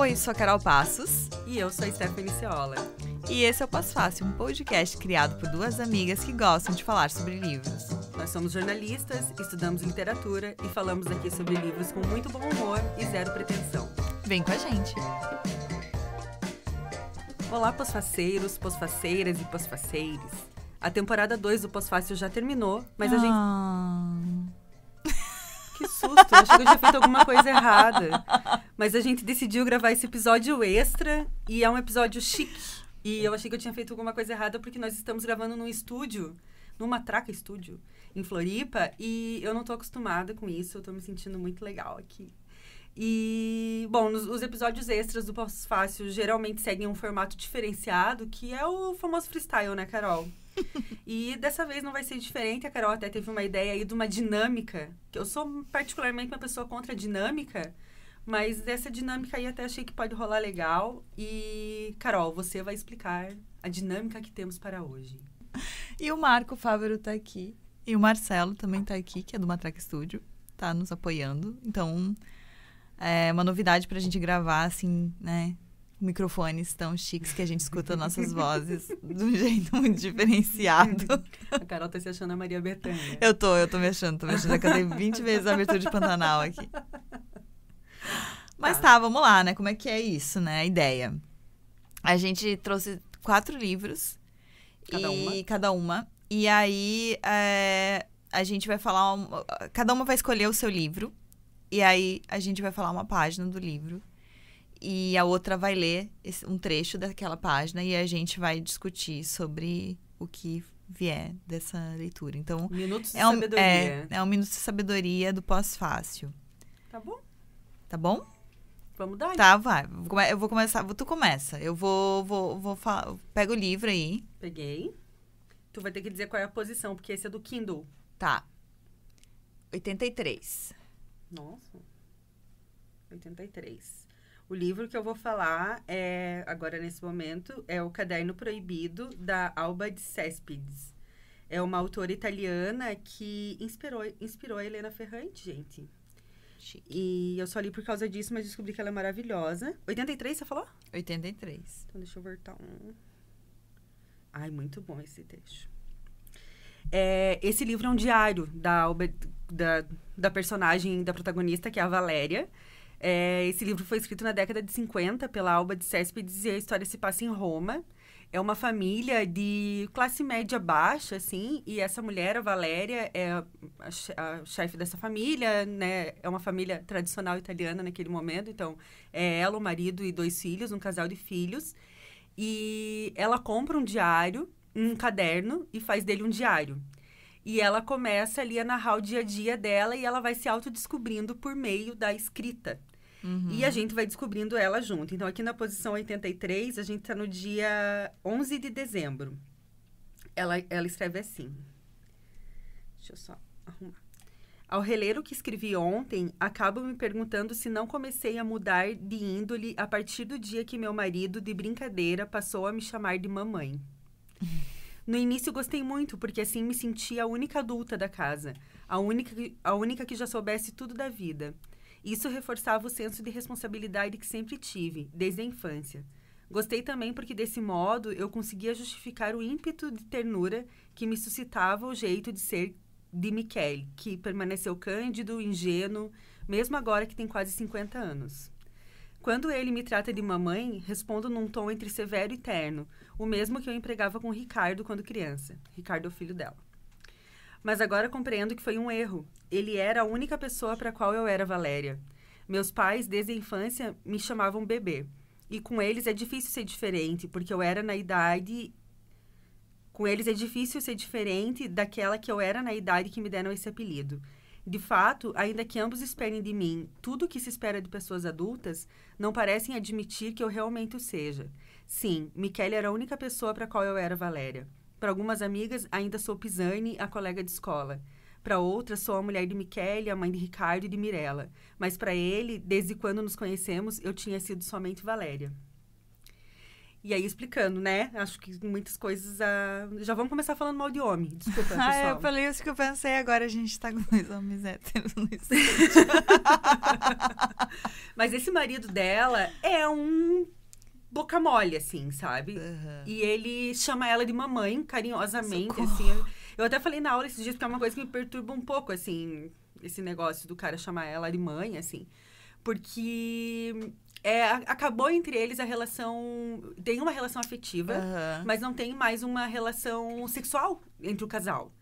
Oi, sou a Carol Passos. E eu sou a Stephanie Ciola. E esse é o Pós Fácil, um podcast criado por duas amigas que gostam de falar sobre livros. Nós somos jornalistas, estudamos literatura e falamos aqui sobre livros com muito bom humor e zero pretensão. Vem com a gente! Olá, pós-faceiros, pós-faceiras e pós-faceires. A temporada 2 do Pós-Fácil já terminou, mas a gente... Que susto, eu achei que eu tinha feito alguma coisa errada. Mas a gente decidiu gravar esse episódio extra e é um episódio chique. E eu achei que eu tinha feito alguma coisa errada porque nós estamos gravando num estúdio, num Matraca Estúdio, em Floripa. E eu não tô acostumada com isso, eu tô me sentindo muito legal aqui. E, bom, os episódios extras do Pós-Fácil geralmente seguem um formato diferenciado, que é o famoso freestyle, né, Carol? E dessa vez não vai ser diferente. A Carol até teve uma ideia aí de uma dinâmica, que eu sou particularmente uma pessoa contra a dinâmica, mas essa dinâmica aí até achei que pode rolar legal. E, Carol, você vai explicar a dinâmica que temos para hoje. E o Marco Fávero tá aqui. E o Marcelo também tá aqui, que é do Matraca Estúdio. Tá nos apoiando. Então, é uma novidade pra gente gravar, assim, né? Microfones tão chiques que a gente escuta nossas vozes de um jeito muito diferenciado. A Carol tá se achando a Maria Bethânia. Eu tô me achando. Já cantei 20 vezes a abertura de Pantanal aqui. Mas tá, vamos lá, né? Como é que é isso, né? A ideia. A gente trouxe 4 livros. Cada uma. E aí, a gente vai falar... Cada uma vai escolher o seu livro. E aí, a gente vai falar uma página do livro. E a outra vai ler um trecho daquela página. E a gente vai discutir sobre o que vier dessa leitura. Então, Minutos de sabedoria. É um minuto de sabedoria do Pós-Fácil. Tá bom? Tá bom? Vamos dar. Tá, vai. Eu vou começar. Tu começa. Eu vou falar. Pega o livro aí. Peguei. Tu vai ter que dizer qual é a posição, porque esse é do Kindle. Tá. 83. Nossa. 83. O livro que eu vou falar agora nesse momento é O Caderno Proibido, da Alba de Cespedes. É uma autora italiana que inspirou a Helena Ferrante, gente. Chique. E eu só li por causa disso, mas descobri que ela é maravilhosa. 83, você falou? 83. Então, deixa eu voltar um. Ai, muito bom esse trecho. Esse livro é um diário da Alba, da personagem, da protagonista, que é a Valéria. Esse livro foi escrito na década de 50 pela Alba de Cespedes e a história se passa em Roma. É uma família de classe média baixa, assim, e essa mulher, a Valéria, é a chefe dessa família, né? É uma família tradicional italiana naquele momento, então é ela, o marido e 2 filhos, um casal de filhos. E ela compra um diário, um caderno, e faz dele um diário. E ela começa ali a narrar o dia a dia dela e ela vai se autodescobrindo por meio da escrita. Uhum. E a gente vai descobrindo ela junto. Então, aqui na posição 83, a gente tá no dia 11 de dezembro. Ela escreve assim. Deixa eu só arrumar. Ao reler o que escrevi ontem, acabo me perguntando se não comecei a mudar de índole a partir do dia que meu marido, de brincadeira, passou a me chamar de mamãe. No início, gostei muito, porque assim me sentia a única adulta da casa. A única que já soubesse tudo da vida. Isso reforçava o senso de responsabilidade que sempre tive, desde a infância. Gostei também porque, desse modo, eu conseguia justificar o ímpeto de ternura que me suscitava o jeito de ser de Michele, que permaneceu cândido, ingênuo, mesmo agora que tem quase 50 anos. Quando ele me trata de mamãe, respondo num tom entre severo e terno, o mesmo que eu empregava com Ricardo quando criança. Ricardo é o filho dela. Mas agora compreendo que foi um erro. Ele era a única pessoa para a qual eu era Valéria. Meus pais, desde a infância, me chamavam bebê. E com eles é difícil ser diferente, porque eu era na idade... Com eles é difícil ser diferente daquela que eu era na idade que me deram esse apelido. De fato, ainda que ambos esperem de mim tudo o que se espera de pessoas adultas, não parecem admitir que eu realmente o seja. Sim, Michele era a única pessoa para a qual eu era Valéria. Para algumas amigas, ainda sou Pisani, a colega de escola. Para outras, sou a mulher de Michele, a mãe de Ricardo e de Mirella. Mas para ele, desde quando nos conhecemos, eu tinha sido somente Valéria. E aí, explicando, né? Acho que muitas coisas... Já vamos começar falando mal de homem. Desculpa, pessoal. Eu falei isso que eu pensei. Agora a gente tá com 2 homens héteros no estúdio. Mas esse marido dela é um boca mole, assim, sabe? E ele chama ela de mamãe, carinhosamente, assim. Eu até falei na aula esses dias, porque é uma coisa que me perturba um pouco, assim, esse negócio do cara chamar ela de mãe, assim. Porque acabou entre eles a relação... Tem uma relação afetiva, mas não tem mais uma relação sexual entre o casal.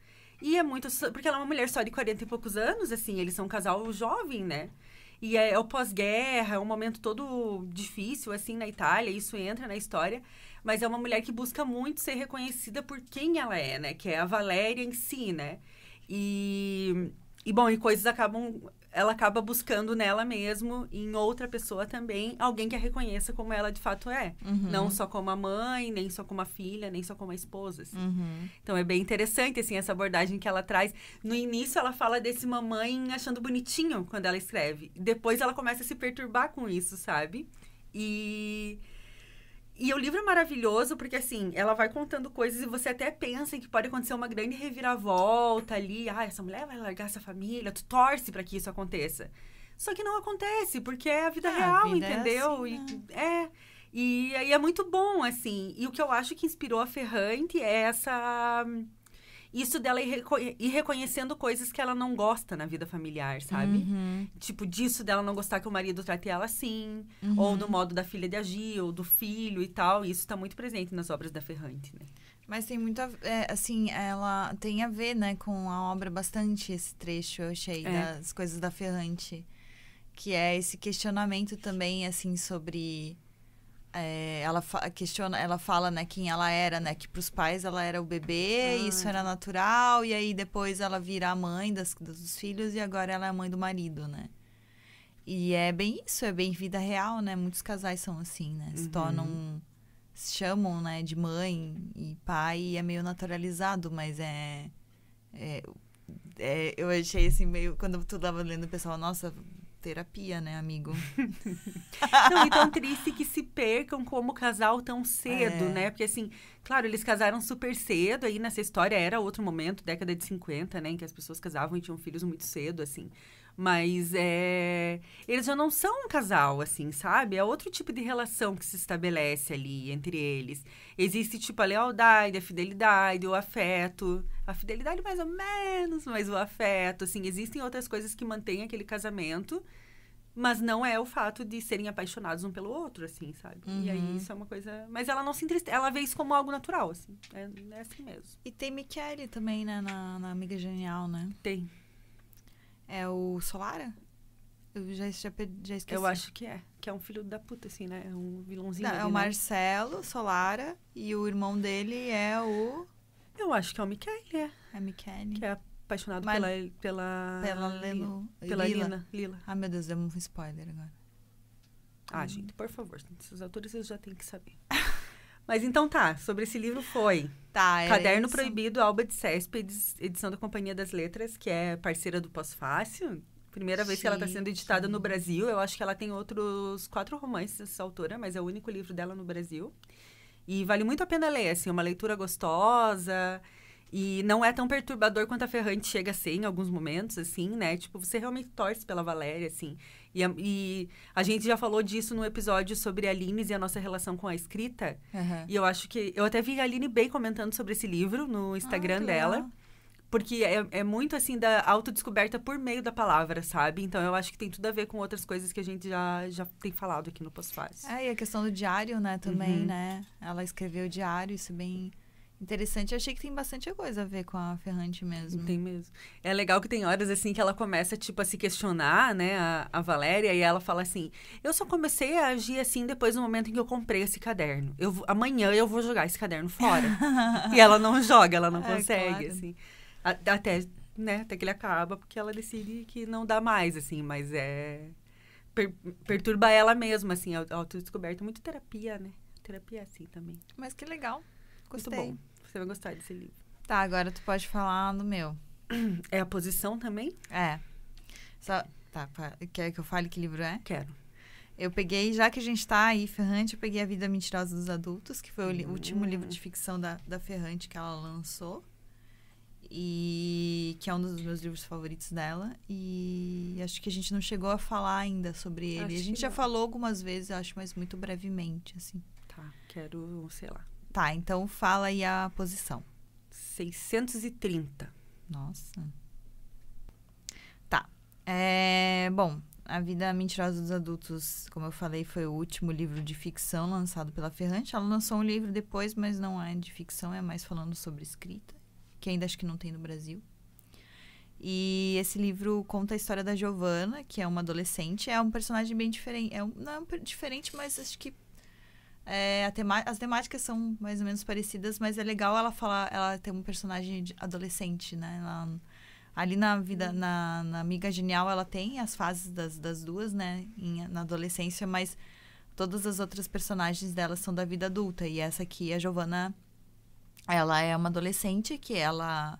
E é muito... Porque ela é uma mulher só de 40 e poucos anos, assim. Eles são um casal jovem, né? E é o pós-guerra, é um momento todo difícil, assim, na Itália. Isso entra na história. Mas é uma mulher que busca muito ser reconhecida por quem ela é, né? Que é a Valéria em si, né? E coisas acabam... Ela acaba buscando nela mesmo, em outra pessoa também, alguém que a reconheça como ela de fato é. Não só como a mãe, nem só como a filha, nem só como a esposa, assim. Então, é bem interessante, assim, essa abordagem que ela traz. No início, ela fala desse mamãe achando bonitinho quando ela escreve. Depois, ela começa a se perturbar com isso, sabe? E o livro é maravilhoso porque, assim, ela vai contando coisas e você até pensa que pode acontecer uma grande reviravolta ali. Ah, essa mulher vai largar essa família. Tu torce pra que isso aconteça. Só que não acontece, porque é a vida real, a vida entendeu? É assim, né? E aí é muito bom, assim. E o que eu acho que inspirou a Ferrante é isso dela ir reconhecendo coisas que ela não gosta na vida familiar, sabe? Tipo, disso dela não gostar que o marido trate ela assim, ou do modo da filha de agir, ou do filho e tal. E isso tá muito presente nas obras da Ferrante, né? Mas tem muito assim, ela tem a ver, né, com a obra bastante, esse trecho, eu achei, das coisas da Ferrante. Que é esse questionamento também, assim, sobre... ela fala, né, quem ela era, né, que pros pais ela era o bebê, isso era natural, e aí depois ela vira a mãe dos filhos e agora ela é a mãe do marido, né? E é bem isso, é bem vida real, né? Muitos casais são assim, né? Se chamam, né, de mãe e pai e é meio naturalizado, mas eu achei assim, meio, quando tu tava lendo o pessoal, nossa... terapia, né, amigo? Não, e tão triste que se percam como casal tão cedo, né? Porque, assim, claro, eles casaram super cedo. Aí, nessa história, era outro momento, década de 50, né? Em que as pessoas casavam e tinham filhos muito cedo, assim. Mas, eles já não são um casal, assim, sabe? É outro tipo de relação que se estabelece ali entre eles. Existe, tipo, a lealdade, a fidelidade, o afeto. A fidelidade mais ou menos, mas o afeto, assim. Existem outras coisas que mantêm aquele casamento, mas não é o fato de serem apaixonados um pelo outro, assim, sabe? E aí, isso é uma coisa... Mas ela não se entristece, ela vê isso como algo natural, assim. É assim mesmo. E tem Michele também, né, na Amiga Genial, né? Tem. É o Solara? Eu já esqueci. Eu acho que é. Que é um filho da puta, assim, né? É um vilãozinho. Não, ali, é o né? Marcelo Solara e o irmão dele é o... Eu acho que é o Michele, É Michele. Que é apaixonado pela Lila. Ah, meu Deus, deu um spoiler agora. Ah, gente, por favor. Esses autores vocês já têm que saber. Mas então tá, sobre esse livro foi Caderno isso. Proibido, Alba de Céspedes, edição da Companhia das Letras, que é parceira do Pós-Fácil. Primeira vez que ela está sendo editada no Brasil. Eu acho que ela tem outros 4 romances, essa autora, mas é o único livro dela no Brasil. E vale muito a pena ler, assim, uma leitura gostosa. E não é tão perturbador quanto a Ferrante chega a ser em alguns momentos, assim, né? Tipo, você realmente torce pela Valéria, assim. E a gente já falou disso no episódio sobre a Lines e a nossa relação com a escrita. E eu acho que... Eu até vi a Aline bem comentando sobre esse livro no Instagram dela. Porque é muito, assim, da autodescoberta por meio da palavra, sabe? Então, eu acho que tem tudo a ver com outras coisas que a gente já tem falado aqui no Pós-Fácil. E a questão do diário, né, também, né? Ela escreveu o diário, isso é bem... interessante. Eu achei que tem bastante coisa a ver com a Ferrante mesmo. Tem mesmo. É legal que tem horas, assim, que ela começa, tipo, a se questionar, né, a Valéria, e ela fala assim, eu só comecei a agir assim depois do momento em que eu comprei esse caderno. Amanhã eu vou jogar esse caderno fora. E ela não joga, ela não consegue, claro. Assim. Até que ele acaba, porque ela decide que não dá mais, assim, mas perturba ela mesma, assim, a autodescoberta. Muito terapia, né? Terapia é assim também. Mas que legal. Gostei. Muito bom. Você vai gostar desse livro. Tá, agora tu pode falar do meu. É A Posição também? Quer que eu fale que livro é? Quero. Eu peguei, já que a gente tá aí, Ferrante, eu peguei A Vida Mentirosa dos Adultos, que foi o último livro de ficção da Ferrante que ela lançou. e que é um dos meus livros favoritos dela. E acho que a gente não chegou a falar ainda sobre ele. A gente já falou algumas vezes, eu acho, mas muito brevemente, assim. Tá, quero, sei lá. Tá, então fala aí a posição. 630. Nossa. Tá. Bom, A Vida Mentirosa dos Adultos, como eu falei, foi o último livro de ficção lançado pela Ferrante. Ela lançou um livro depois, mas não é de ficção, é mais falando sobre escrita, que ainda acho que não tem no Brasil. E esse livro conta a história da Giovanna, que é uma adolescente. É um personagem bem diferente. Não é diferente, mas acho que as temáticas são mais ou menos parecidas, mas é legal ela ter um personagem adolescente, né? Ali na vida, na Amiga Genial, ela tem as fases das duas, né? Na adolescência, mas todas as outras personagens dela são da vida adulta. E essa aqui, a Giovanna, ela é uma adolescente que ela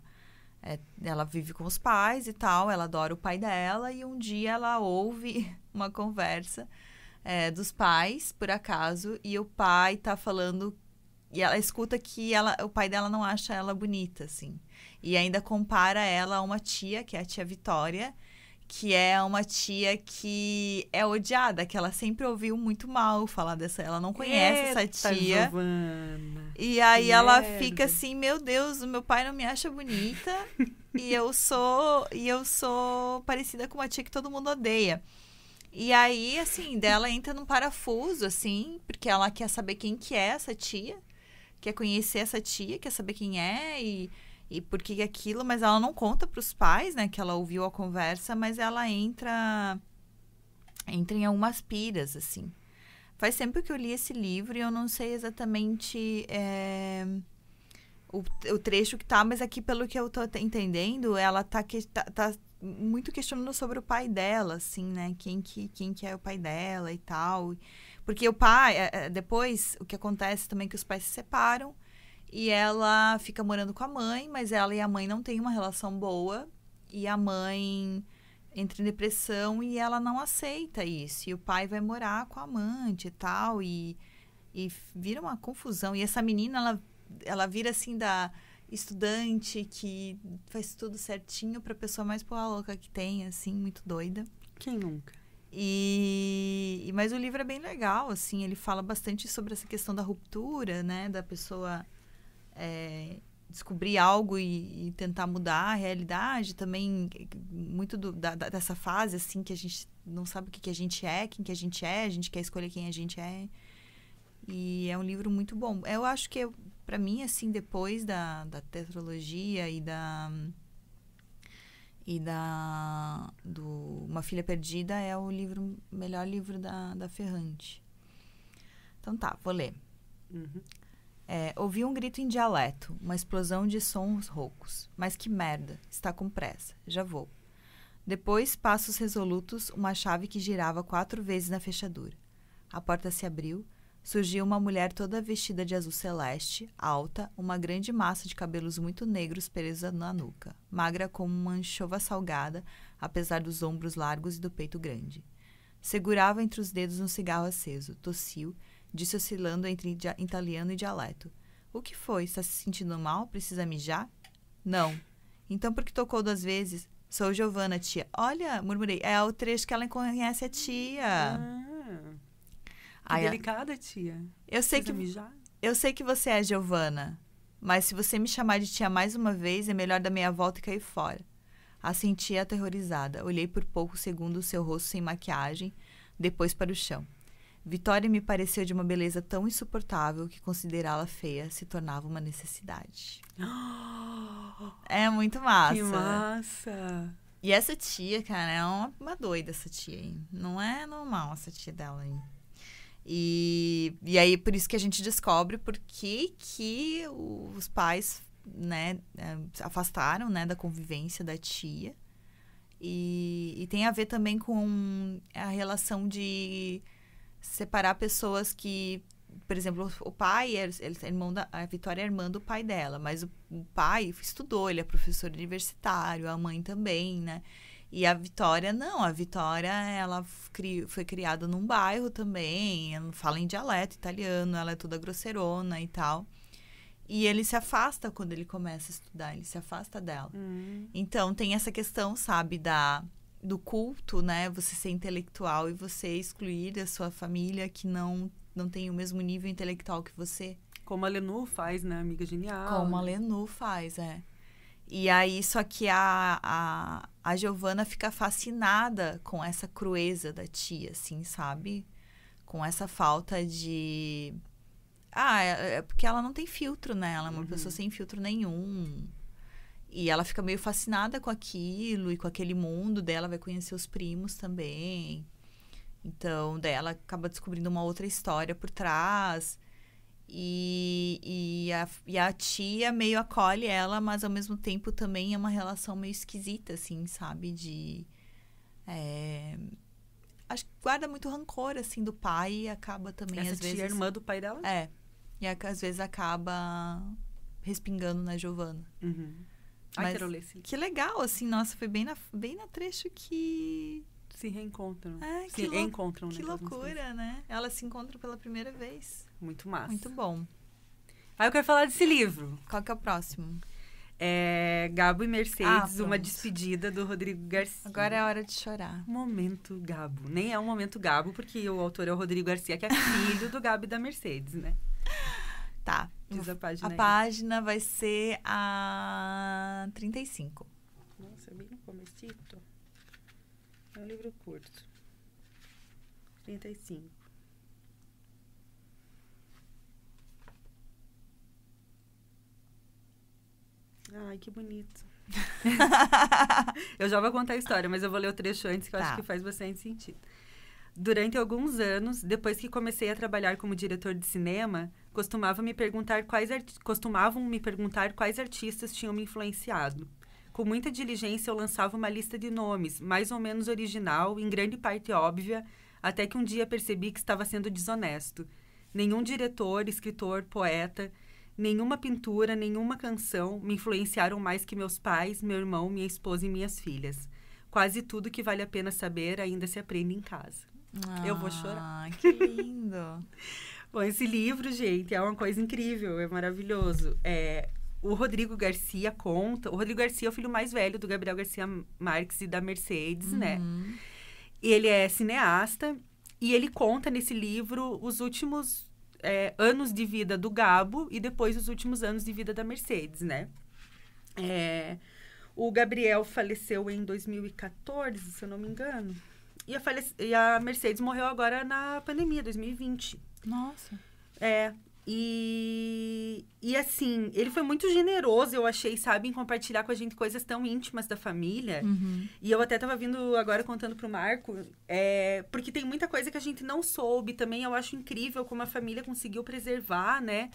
vive com os pais e tal, ela adora o pai dela, e um dia ela ouve uma conversa dos pais, por acaso, e o pai tá falando, e ela escuta que o pai dela não acha ela bonita, assim. E ainda compara ela a uma tia, que é a tia Vitória, que é uma tia que é odiada, que ela sempre ouviu muito mal falar dessa. Ela não conhece essa tia. Giovana. E aí ela fica assim, meu Deus, o meu pai não me acha bonita e eu sou parecida com uma tia que todo mundo odeia. E aí, assim, dela entra num parafuso, assim, porque ela quer saber quem que é essa tia, quer conhecer essa tia, quer saber quem é e por que aquilo, mas ela não conta pros pais, né, que ela ouviu a conversa, mas ela entra em algumas piras, assim. Faz tempo que eu li esse livro e eu não sei exatamente o trecho que tá, mas aqui, pelo que eu tô entendendo, ela tá muito questionando sobre o pai dela, assim, né? Quem que é o pai dela e tal. Porque o pai, depois, o que acontece também é que os pais se separam e ela fica morando com a mãe, mas ela e a mãe não têm uma relação boa e a mãe entra em depressão e ela não aceita isso. E o pai vai morar com a amante e tal, e vira uma confusão. E essa menina, ela vira assim da estudante que faz tudo certinho pra pessoa mais porra louca que tem, assim, muito doida. Quem nunca? Mas o livro é bem legal, assim, ele fala bastante sobre essa questão da ruptura, né, da pessoa descobrir algo e tentar mudar a realidade, também muito dessa fase, assim, que a gente não sabe o que a gente é, quem que a gente é, a gente quer escolher quem a gente é. E é um livro muito bom. Eu acho que, pra mim, assim, depois da tetralogia do Uma Filha Perdida, é o melhor livro da Ferrante. Então tá, vou ler. Uhum. Ouvi um grito em dialeto, uma explosão de sons roucos. Mas que merda, está com pressa, já vou. Depois, passos resolutos, uma chave que girava 4 vezes na fechadura. A porta se abriu, surgiu uma mulher toda vestida de azul celeste, alta, uma grande massa de cabelos muito negros presa na nuca, magra como uma anchova salgada, apesar dos ombros largos e do peito grande. Segurava entre os dedos um cigarro aceso, tossiu, disse oscilando entre italiano e dialeto. O que foi? Está se sentindo mal? Precisa mijar? Não. Então por que tocou 2 vezes? Sou Giovana, tia. Olha, murmurei, é o trecho que ela conhece a tia. Que delicada, tia. Eu sei que você é Giovana, mas se você me chamar de tia mais uma vez, é melhor dar meia volta e cair fora. Assenti aterrorizada. Olhei por poucos segundos seu rosto sem maquiagem, depois para o chão. Vitória me pareceu de uma beleza tão insuportável que considerá-la feia se tornava uma necessidade. É muito massa. Que massa! E essa tia, cara, é uma doida essa tia aí. Não é normal essa tia dela aí. E aí, por isso que a gente descobre por que os pais, né, afastaram, né, da convivência da tia. E tem a ver também com a relação de separar pessoas que, por exemplo, o pai, a Vitória é irmã do pai dela, mas o pai estudou, ele é professor universitário, a mãe também, né? E a Vitória, não. A Vitória, ela foi criada num bairro também. Ela fala em dialeto italiano. Ela é toda grosseirona e tal. E ele se afasta quando ele começa a estudar, ele se afasta dela. Então, tem essa questão, sabe, do culto, né? Você ser intelectual e você excluir a sua família que não tem o mesmo nível intelectual que você. Como a Lenu faz, né? Amiga Genial. Como a Lenu faz, E aí, só que a Giovanna fica fascinada com essa crueza da tia, assim, sabe? Com essa falta de... é porque ela não tem filtro, né? Ela é uma pessoa sem filtro nenhum. E ela fica meio fascinada com aquilo e com aquele mundo dela, vai conhecer os primos também. Então, daí ela acaba descobrindo uma outra história por trás. E a tia meio acolhe ela, mas ao mesmo tempo também é uma relação meio esquisita, assim, sabe? Acho que guarda muito rancor, assim, do pai e acaba também, Essa às tia vezes... é irmã do pai dela? E às vezes acaba respingando na Giovanna. Ai, quero ler esse livro. Que legal, assim, nossa, foi bem na trecho que... Se reencontram. Se encontram, né? Que loucura, né? Elas se encontram pela primeira vez. Muito massa. Muito bom. Eu quero falar desse livro. Qual que é o próximo? Gabo e Mercedes, uma despedida do Rodrigo Garcia. Agora é a hora de chorar. Momento Gabo. Nem é um momento Gabo, porque o autor é o Rodrigo Garcia, que é filho do Gabo e da Mercedes, né? Tá. Diz a página aí. Página vai ser a 35. Nossa, bem no comecito. É um livro curto. 35. Ai, que bonito. Eu já vou contar a história, mas eu vou ler o trecho antes, que eu acho que faz bastante sentido. Durante alguns anos, depois que comecei a trabalhar como diretor de cinema, costumavam me perguntar quais artistas tinham me influenciado. Com muita diligência, eu lançava uma lista de nomes, mais ou menos original, em grande parte óbvia, até que um dia percebi que estava sendo desonesto. Nenhum diretor, escritor, poeta, nenhuma pintura, nenhuma canção me influenciaram mais que meus pais, meu irmão, minha esposa e minhas filhas. Quase tudo que vale a pena saber ainda se aprende em casa. Eu vou chorar. Que lindo! Bom, esse livro, gente, é uma coisa incrível, é maravilhoso. O Rodrigo Garcia conta... O Rodrigo Garcia é o filho mais velho do Gabriel Garcia Marques e da Mercedes, né? Ele é cineasta e ele conta nesse livro os últimos anos de vida do Gabo e depois os últimos anos de vida da Mercedes, né? O Gabriel faleceu em 2014, se eu não me engano. E a Mercedes morreu agora na pandemia, 2020. Nossa. E assim, ele foi muito generoso, eu achei, sabe, em compartilhar com a gente coisas tão íntimas da família. E eu até tava vindo agora contando pro Marco, porque tem muita coisa que a gente não soube também. Eu acho incrível como a família conseguiu preservar, né,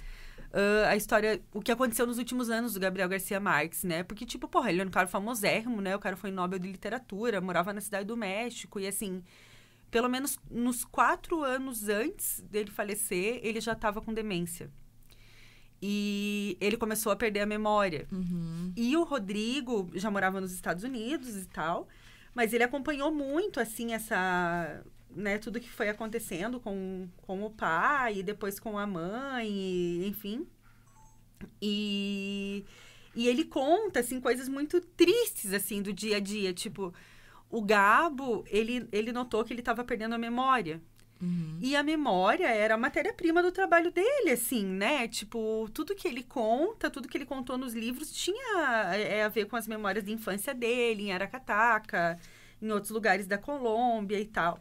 a história, o que aconteceu nos últimos anos do Gabriel Garcia Marques, né? Porque, tipo, ele é um cara famosérrimo, né? O cara foi Nobel de Literatura, morava na Cidade do México e, assim... Pelo menos nos 4 anos antes dele falecer, ele já estava com demência. E ele começou a perder a memória. E o Rodrigo já morava nos Estados Unidos e tal, mas ele acompanhou muito, assim, né, tudo que foi acontecendo com o pai e depois com a mãe, enfim. E ele conta, assim, coisas muito tristes, assim, do dia a dia, tipo... O Gabo, ele notou que ele estava perdendo a memória. E a memória era a matéria-prima do trabalho dele, assim, né? Tipo, tudo que ele conta, tudo que ele contou nos livros tinha a ver com as memórias de infância dele, em Aracataca, em outros lugares da Colômbia e tal.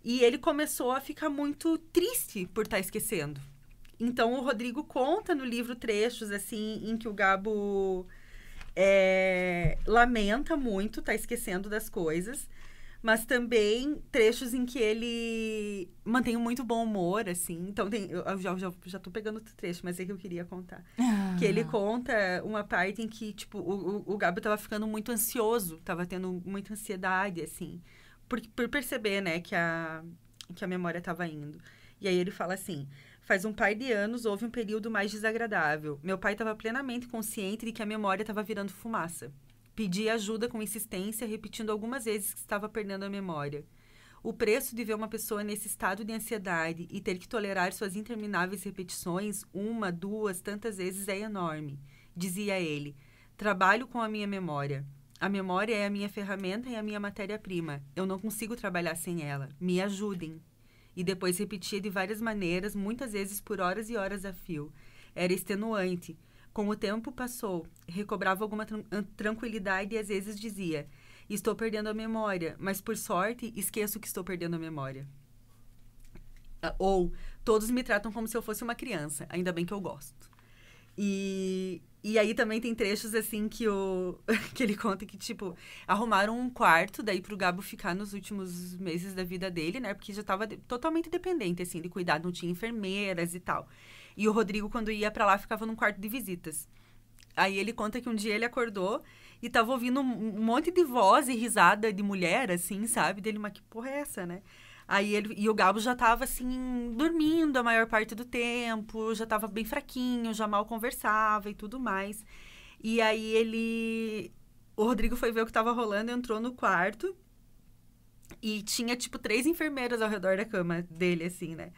E ele começou a ficar muito triste por estar esquecendo. Então, o Rodrigo conta no livro trechos, assim, em que o Gabo... lamenta muito, tá esquecendo das coisas, mas também trechos em que ele mantém um muito bom humor, assim. Então, eu já tô pegando outro trecho, mas é que eu queria contar. Que ele conta uma parte em que, tipo, o Gabo tava ficando muito ansioso, tava tendo muita ansiedade, assim, por perceber, né, que a memória tava indo. E aí ele fala assim... Faz um par de anos, houve um período mais desagradável. Meu pai estava plenamente consciente de que a memória estava virando fumaça. Pedi ajuda com insistência, repetindo algumas vezes que estava perdendo a memória. O preço de ver uma pessoa nesse estado de ansiedade e ter que tolerar suas intermináveis repetições, uma, duas, tantas vezes, é enorme. Dizia ele. Trabalho com a minha memória. A memória é a minha ferramenta e a minha matéria-prima. Eu não consigo trabalhar sem ela. Me ajudem. E depois repetia de várias maneiras, muitas vezes por horas e horas a fio. Era extenuante. Com o tempo passou, recobrava alguma tranquilidade e às vezes dizia: estou perdendo a memória, mas por sorte esqueço que estou perdendo a memória. Ou, todos me tratam como se eu fosse uma criança, ainda bem que eu gosto. E aí também tem trechos assim que ele conta que, tipo, arrumaram um quarto daí pro Gabo ficar nos últimos meses da vida dele, né? Porque já tava totalmente dependente, assim, de cuidar, não tinha enfermeiras e tal. E o Rodrigo, quando ia pra lá, ficava num quarto de visitas. Aí ele conta que um dia ele acordou e tava ouvindo um monte de voz e risada de mulher, assim, sabe? Dele, mas que porra é essa, né? E o Gabo já tava, assim, dormindo a maior parte do tempo, já tava bem fraquinho, já mal conversava e tudo mais. E aí o Rodrigo foi ver o que tava rolando, entrou no quarto e tinha, tipo, 3 enfermeiras ao redor da cama dele, assim, né?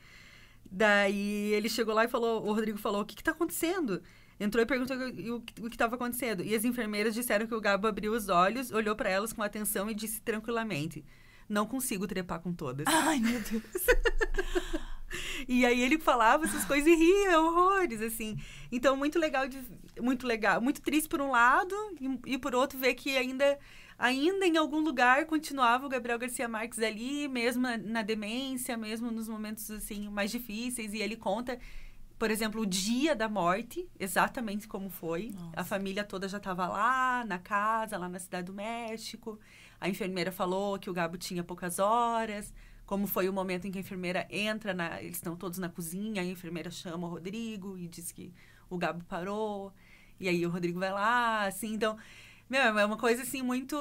Daí ele chegou lá e falou, o Rodrigo falou: o que tá acontecendo? Entrou e perguntou o que estava acontecendo. E as enfermeiras disseram que o Gabo abriu os olhos, olhou para elas com atenção e disse tranquilamente: não consigo trepar com todas. Ai, meu Deus. E aí ele falava essas coisas e ria horrores, assim. Então, muito legal, muito triste por um lado e por outro ver que ainda em algum lugar continuava o Gabriel Garcia Marques ali, mesmo na demência, mesmo nos momentos, assim, mais difíceis. E ele conta, por exemplo, o dia da morte, exatamente como foi. Nossa. A família toda já estava lá na casa, lá na Cidade do México. A enfermeira falou que o Gabo tinha poucas horas. Como foi o momento em que a enfermeira entra, eles estão todos na cozinha, a enfermeira chama o Rodrigo e diz que o Gabo parou. E aí o Rodrigo vai lá, assim. Então, é uma coisa, assim, muito...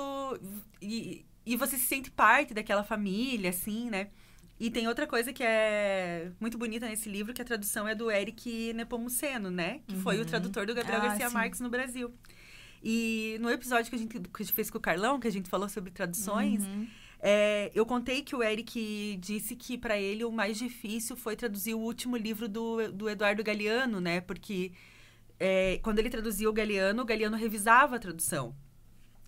E você se sente parte daquela família, assim, né? E tem outra coisa que é muito bonita nesse livro, que a tradução é do Eric Nepomuceno, né? Que foi o tradutor do Gabriel Garcia Marques no Brasil. E no episódio que a gente fez com o Carlão, que a gente falou sobre traduções, eu contei que o Eric disse que, para ele, o mais difícil foi traduzir o último livro do Eduardo Galeano, né? Porque quando ele traduziu o Galeano revisava a tradução.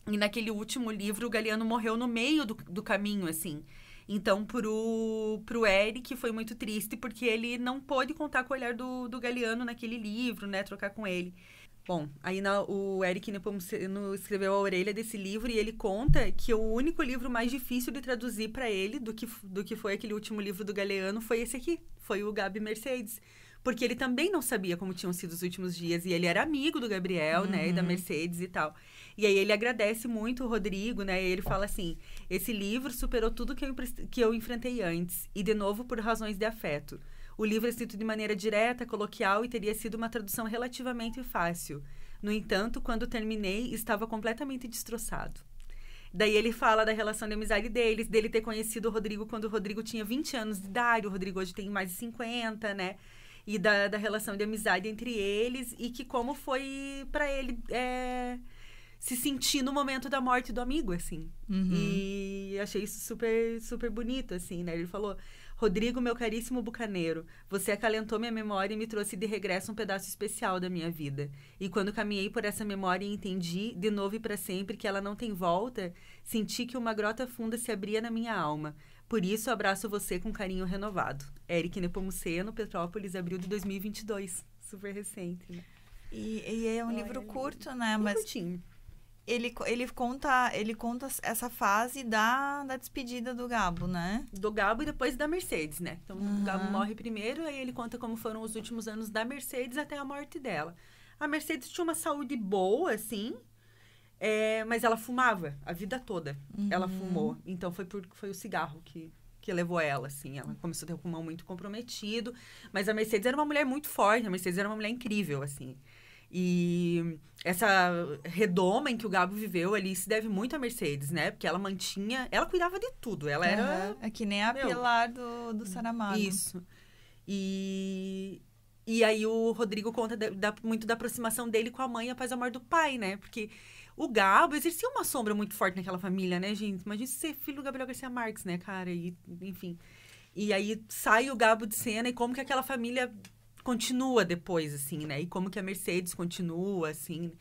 E naquele último livro, o Galeano morreu no meio do caminho, assim. Então, pro Eric foi muito triste, porque ele não pôde contar com o olhar do Galeano naquele livro, né? Trocar com ele. Bom, aí o Eric Nepomuceno escreveu a orelha desse livro e ele conta que o único livro mais difícil de traduzir para ele do que foi aquele último livro do Galeano foi esse aqui, foi o Gabi Mercedes. Porque ele também não sabia como tinham sido os últimos dias. E ele era amigo do Gabriel, né? E da Mercedes e tal. E aí ele agradece muito o Rodrigo, né? E ele fala assim: esse livro superou tudo que eu enfrentei antes. E, de novo, por razões de afeto. O livro é escrito de maneira direta, coloquial e teria sido uma tradução relativamente fácil. No entanto, quando terminei, estava completamente destroçado. Daí ele fala da relação de amizade deles, dele ter conhecido o Rodrigo quando o Rodrigo tinha 20 anos de idade. O Rodrigo hoje tem mais de 50, né? E da relação de amizade entre eles e que como foi pra ele se sentir no momento da morte do amigo, assim. E achei isso super, super bonito, assim, né? Ele falou: Rodrigo, meu caríssimo bucaneiro, você acalentou minha memória e me trouxe de regresso um pedaço especial da minha vida. E quando caminhei por essa memória e entendi, de novo e para sempre, que ela não tem volta, senti que uma grota funda se abria na minha alma. Por isso, abraço você com carinho renovado. Eric Nepomuceno, Petrópolis, abril de 2022. Super recente, né? E é um livro curto, né? Mas curtinho. Ele conta essa fase da despedida do Gabo, né? Do Gabo e depois da Mercedes, né? Então, o Gabo morre primeiro, aí ele conta como foram os últimos anos da Mercedes até a morte dela. A Mercedes tinha uma saúde boa, assim, mas ela fumava a vida toda. Ela fumou. Então, foi o cigarro que levou ela, assim. Ela começou a ter o pulmão muito comprometido. Mas a Mercedes era uma mulher muito forte. A Mercedes era uma mulher incrível, assim. E essa redoma em que o Gabo viveu ali se deve muito à Mercedes, né? Porque ela ela cuidava de tudo. Ela era... É que nem a Pilar do Saramago. Isso. E aí o Rodrigo conta muito da aproximação dele com a mãe após a morte do pai, né? Porque o Gabo exercia uma sombra muito forte naquela família, né, gente? Imagina ser filho do Gabriel Garcia Marques, né, cara? E, enfim. E aí sai o Gabo de cena e como que aquela família continua depois, assim, né? E como que a Mercedes continua, assim.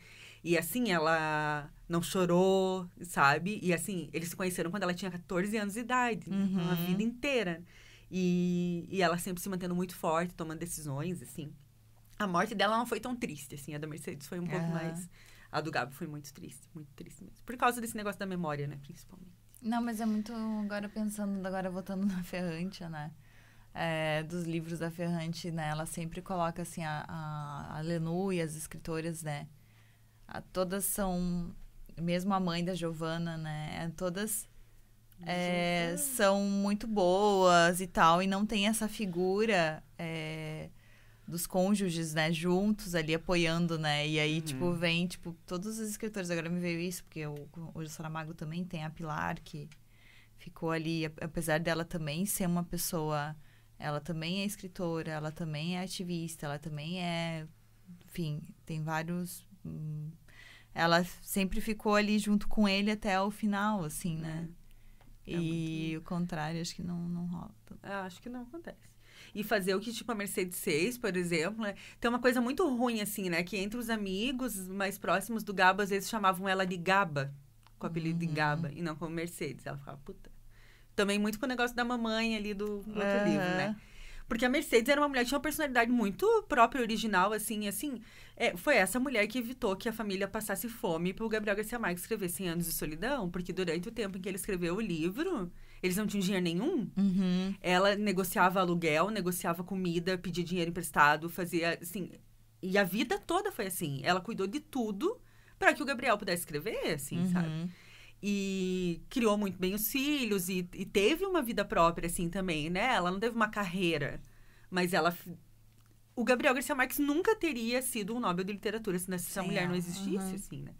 E, assim, ela não chorou, sabe? E, assim, eles se conheceram quando ela tinha 14 anos de idade. Uma vida inteira. E ela sempre se mantendo muito forte, tomando decisões, assim. A morte dela não foi tão triste, assim. A da Mercedes foi um pouco mais... A do Gabo foi muito triste mesmo. Por causa desse negócio da memória, né, principalmente. Não, mas é muito... Agora pensando, agora voltando na Ferrante, né? Dos livros da Ferrante, né? Ela sempre coloca, assim, a Lenu e as escritoras, né? Todas são... Mesmo a mãe da Giovanna, né? Todas são muito boas e tal. E não tem essa figura... dos cônjuges, né, juntos ali apoiando, né, e aí, tipo, vem, tipo, todos os escritores, agora me veio isso, porque o Saramago também tem a Pilar, que ficou ali, apesar dela também ser uma pessoa, ela também é escritora, ela também é ativista, ela também enfim, tem vários, ela sempre ficou ali junto com ele até o final, assim, né, e o contrário, acho que não rola. Acho que não acontece. E fazer o que, tipo, a Mercedes fez, por exemplo, né? Tem uma coisa muito ruim, assim, né? Que entre os amigos mais próximos do Gabo, às vezes chamavam ela de Gaba, com o apelido de Gaba, e não como Mercedes. Ela ficava, puta. Também muito com o negócio da mamãe ali do outro livro, né? Porque a Mercedes era uma mulher que tinha uma personalidade muito própria, original, assim, foi essa mulher que evitou que a família passasse fome para o Gabriel Garcia Marques escrever 100 Anos de Solidão, porque durante o tempo em que ele escreveu o livro, eles não tinham dinheiro nenhum. Ela negociava aluguel, negociava comida, pedia dinheiro emprestado, fazia, assim... E a vida toda foi assim. Ela cuidou de tudo para que o Gabriel pudesse escrever, assim, sabe? E criou muito bem os filhos e teve uma vida própria, assim, também, né? Ela não teve uma carreira, mas ela... O Gabriel Garcia Marques nunca teria sido um Nobel de Literatura se essa mulher não existisse, assim, né?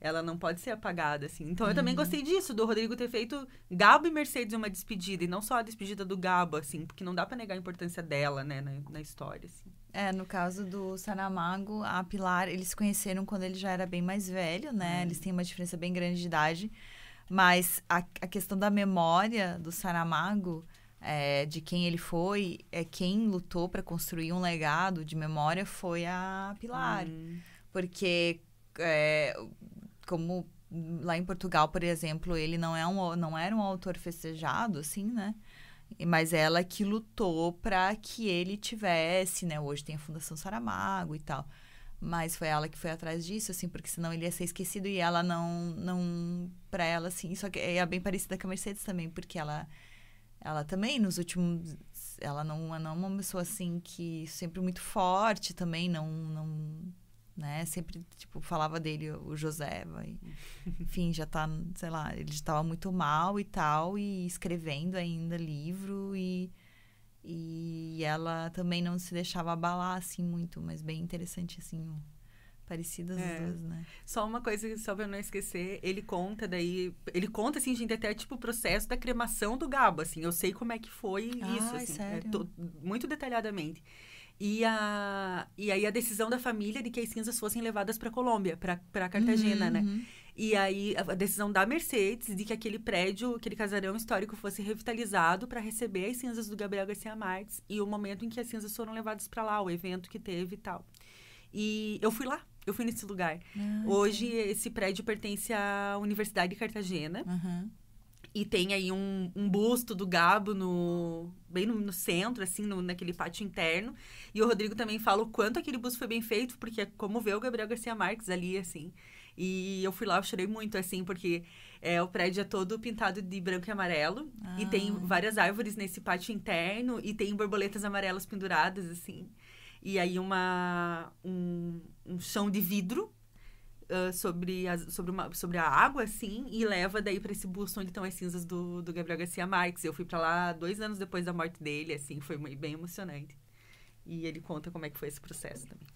Ela não pode ser apagada, assim. Então, eu também gostei disso, do Rodrigo ter feito Gabo e Mercedes uma despedida, e não só a despedida do Gabo, assim, porque não dá pra negar a importância dela, né, na história, assim. No caso do Saramago, a Pilar, eles se conheceram quando ele já era bem mais velho, né? Eles têm uma diferença bem grande de idade. Mas a questão da memória do Saramago, de quem ele foi, quem lutou para construir um legado de memória foi a Pilar. Porque, como lá em Portugal, por exemplo, ele não era um autor festejado, assim, né? Mas ela que lutou para que ele tivesse, né? Hoje tem a Fundação Saramago e tal. Mas foi ela que foi atrás disso, assim, porque senão ele ia ser esquecido e ela não pra ela, assim, só que é bem parecida com a Mercedes também, porque ela também, nos últimos, ela não é uma pessoa, assim, que sempre muito forte também, não né, sempre, tipo, falava dele, o José, enfim, já tá, sei lá, ele já tava muito mal e tal, e escrevendo ainda livro, e ela também não se deixava abalar, assim, muito, mas bem interessante, assim, parecidas as duas, né? Só uma coisa, só pra não esquecer, ele conta, assim, gente, até, tipo, o processo da cremação do Gabo, assim, eu sei como é que foi isso, assim, sério? muito detalhadamente. E aí a decisão da família de que as cinzas fossem levadas para Colômbia, para Cartagena, né? E aí a decisão da Mercedes de que aquele prédio, aquele casarão histórico fosse revitalizado para receber as cinzas do Gabriel Garcia Marques e o momento em que as cinzas foram levadas para lá, o evento que teve e tal. E eu fui lá, eu fui nesse lugar. Hoje esse prédio pertence à Universidade de Cartagena. E tem aí um busto do Gabo bem no centro, assim, naquele pátio interno. E o Rodrigo também fala o quanto aquele busto foi bem feito, porque é como ver o Gabriel Garcia Marques ali, assim. E eu fui lá, eu chorei muito, assim, porque o prédio é todo pintado de branco e amarelo. E tem várias árvores nesse pátio interno. E tem borboletas amarelas penduradas, assim. E aí um chão de vidro. Sobre a água, assim, e leva daí para esse busto onde estão as cinzas do Gabriel Garcia Marques. Eu fui para lá 2 anos depois da morte dele, assim, foi bem emocionante. E ele conta como é que foi esse processo também.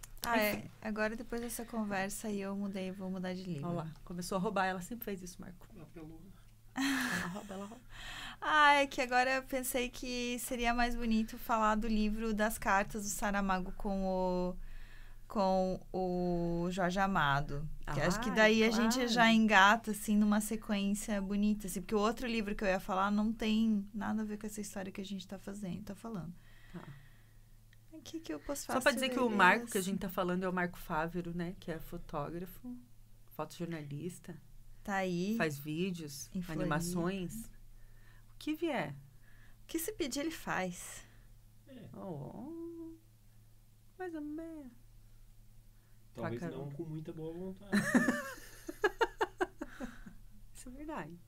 Agora, depois dessa conversa aí, vou mudar de livro. Olha lá, começou a roubar, ela sempre fez isso, Marco. Ela rouba. É que agora eu pensei que seria mais bonito falar do livro das cartas do Saramago com com o Jorge Amado. Que acho que Ah, daí a claro. gente já engata, assim, numa sequência bonita. Assim, porque o outro livro que eu ia falar não tem nada a ver com essa história que a gente tá falando. Tá. O que eu posso Só falar? pra dizer que o Marco que a gente tá falando é o Marco Fávero, né? Que é fotógrafo, fotojornalista, Tá aí. faz vídeos, Em Floripa. animações. O que vier. O que se pedir, ele faz. Oh, mais ou menos. Talvez Carol. não com muita boa vontade. Isso é verdade.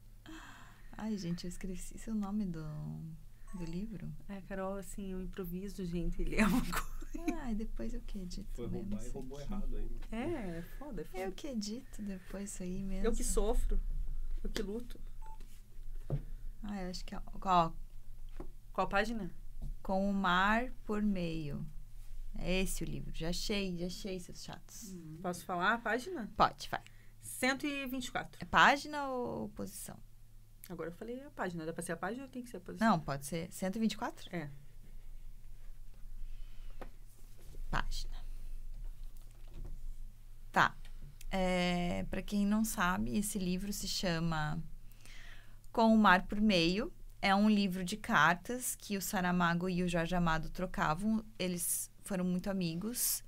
Ai, gente, eu esqueci o nome do livro. É, Carol, assim, o improviso, gente, ele é uma coisa. Ai, depois eu que edito Foi mesmo. roubar e isso roubou aqui. errado ainda. É foda, é foda. Eu que edito depois isso aí mesmo. Eu que sofro, eu que luto. Ah, eu acho que... Ó, Qual página? Com o Mar por Meio. É esse o livro. Já achei, seus chatos. Posso falar a página? Pode, vai. 124. É página ou posição? Agora eu falei a página. Dá pra ser a página ou tem que ser a posição? Não, pode ser 124? É. Página. Tá. Pra quem não sabe, esse livro se chama Com o Mar por Meio. É um livro de cartas que o Saramago e o Jorge Amado trocavam. Eles foram muito amigos.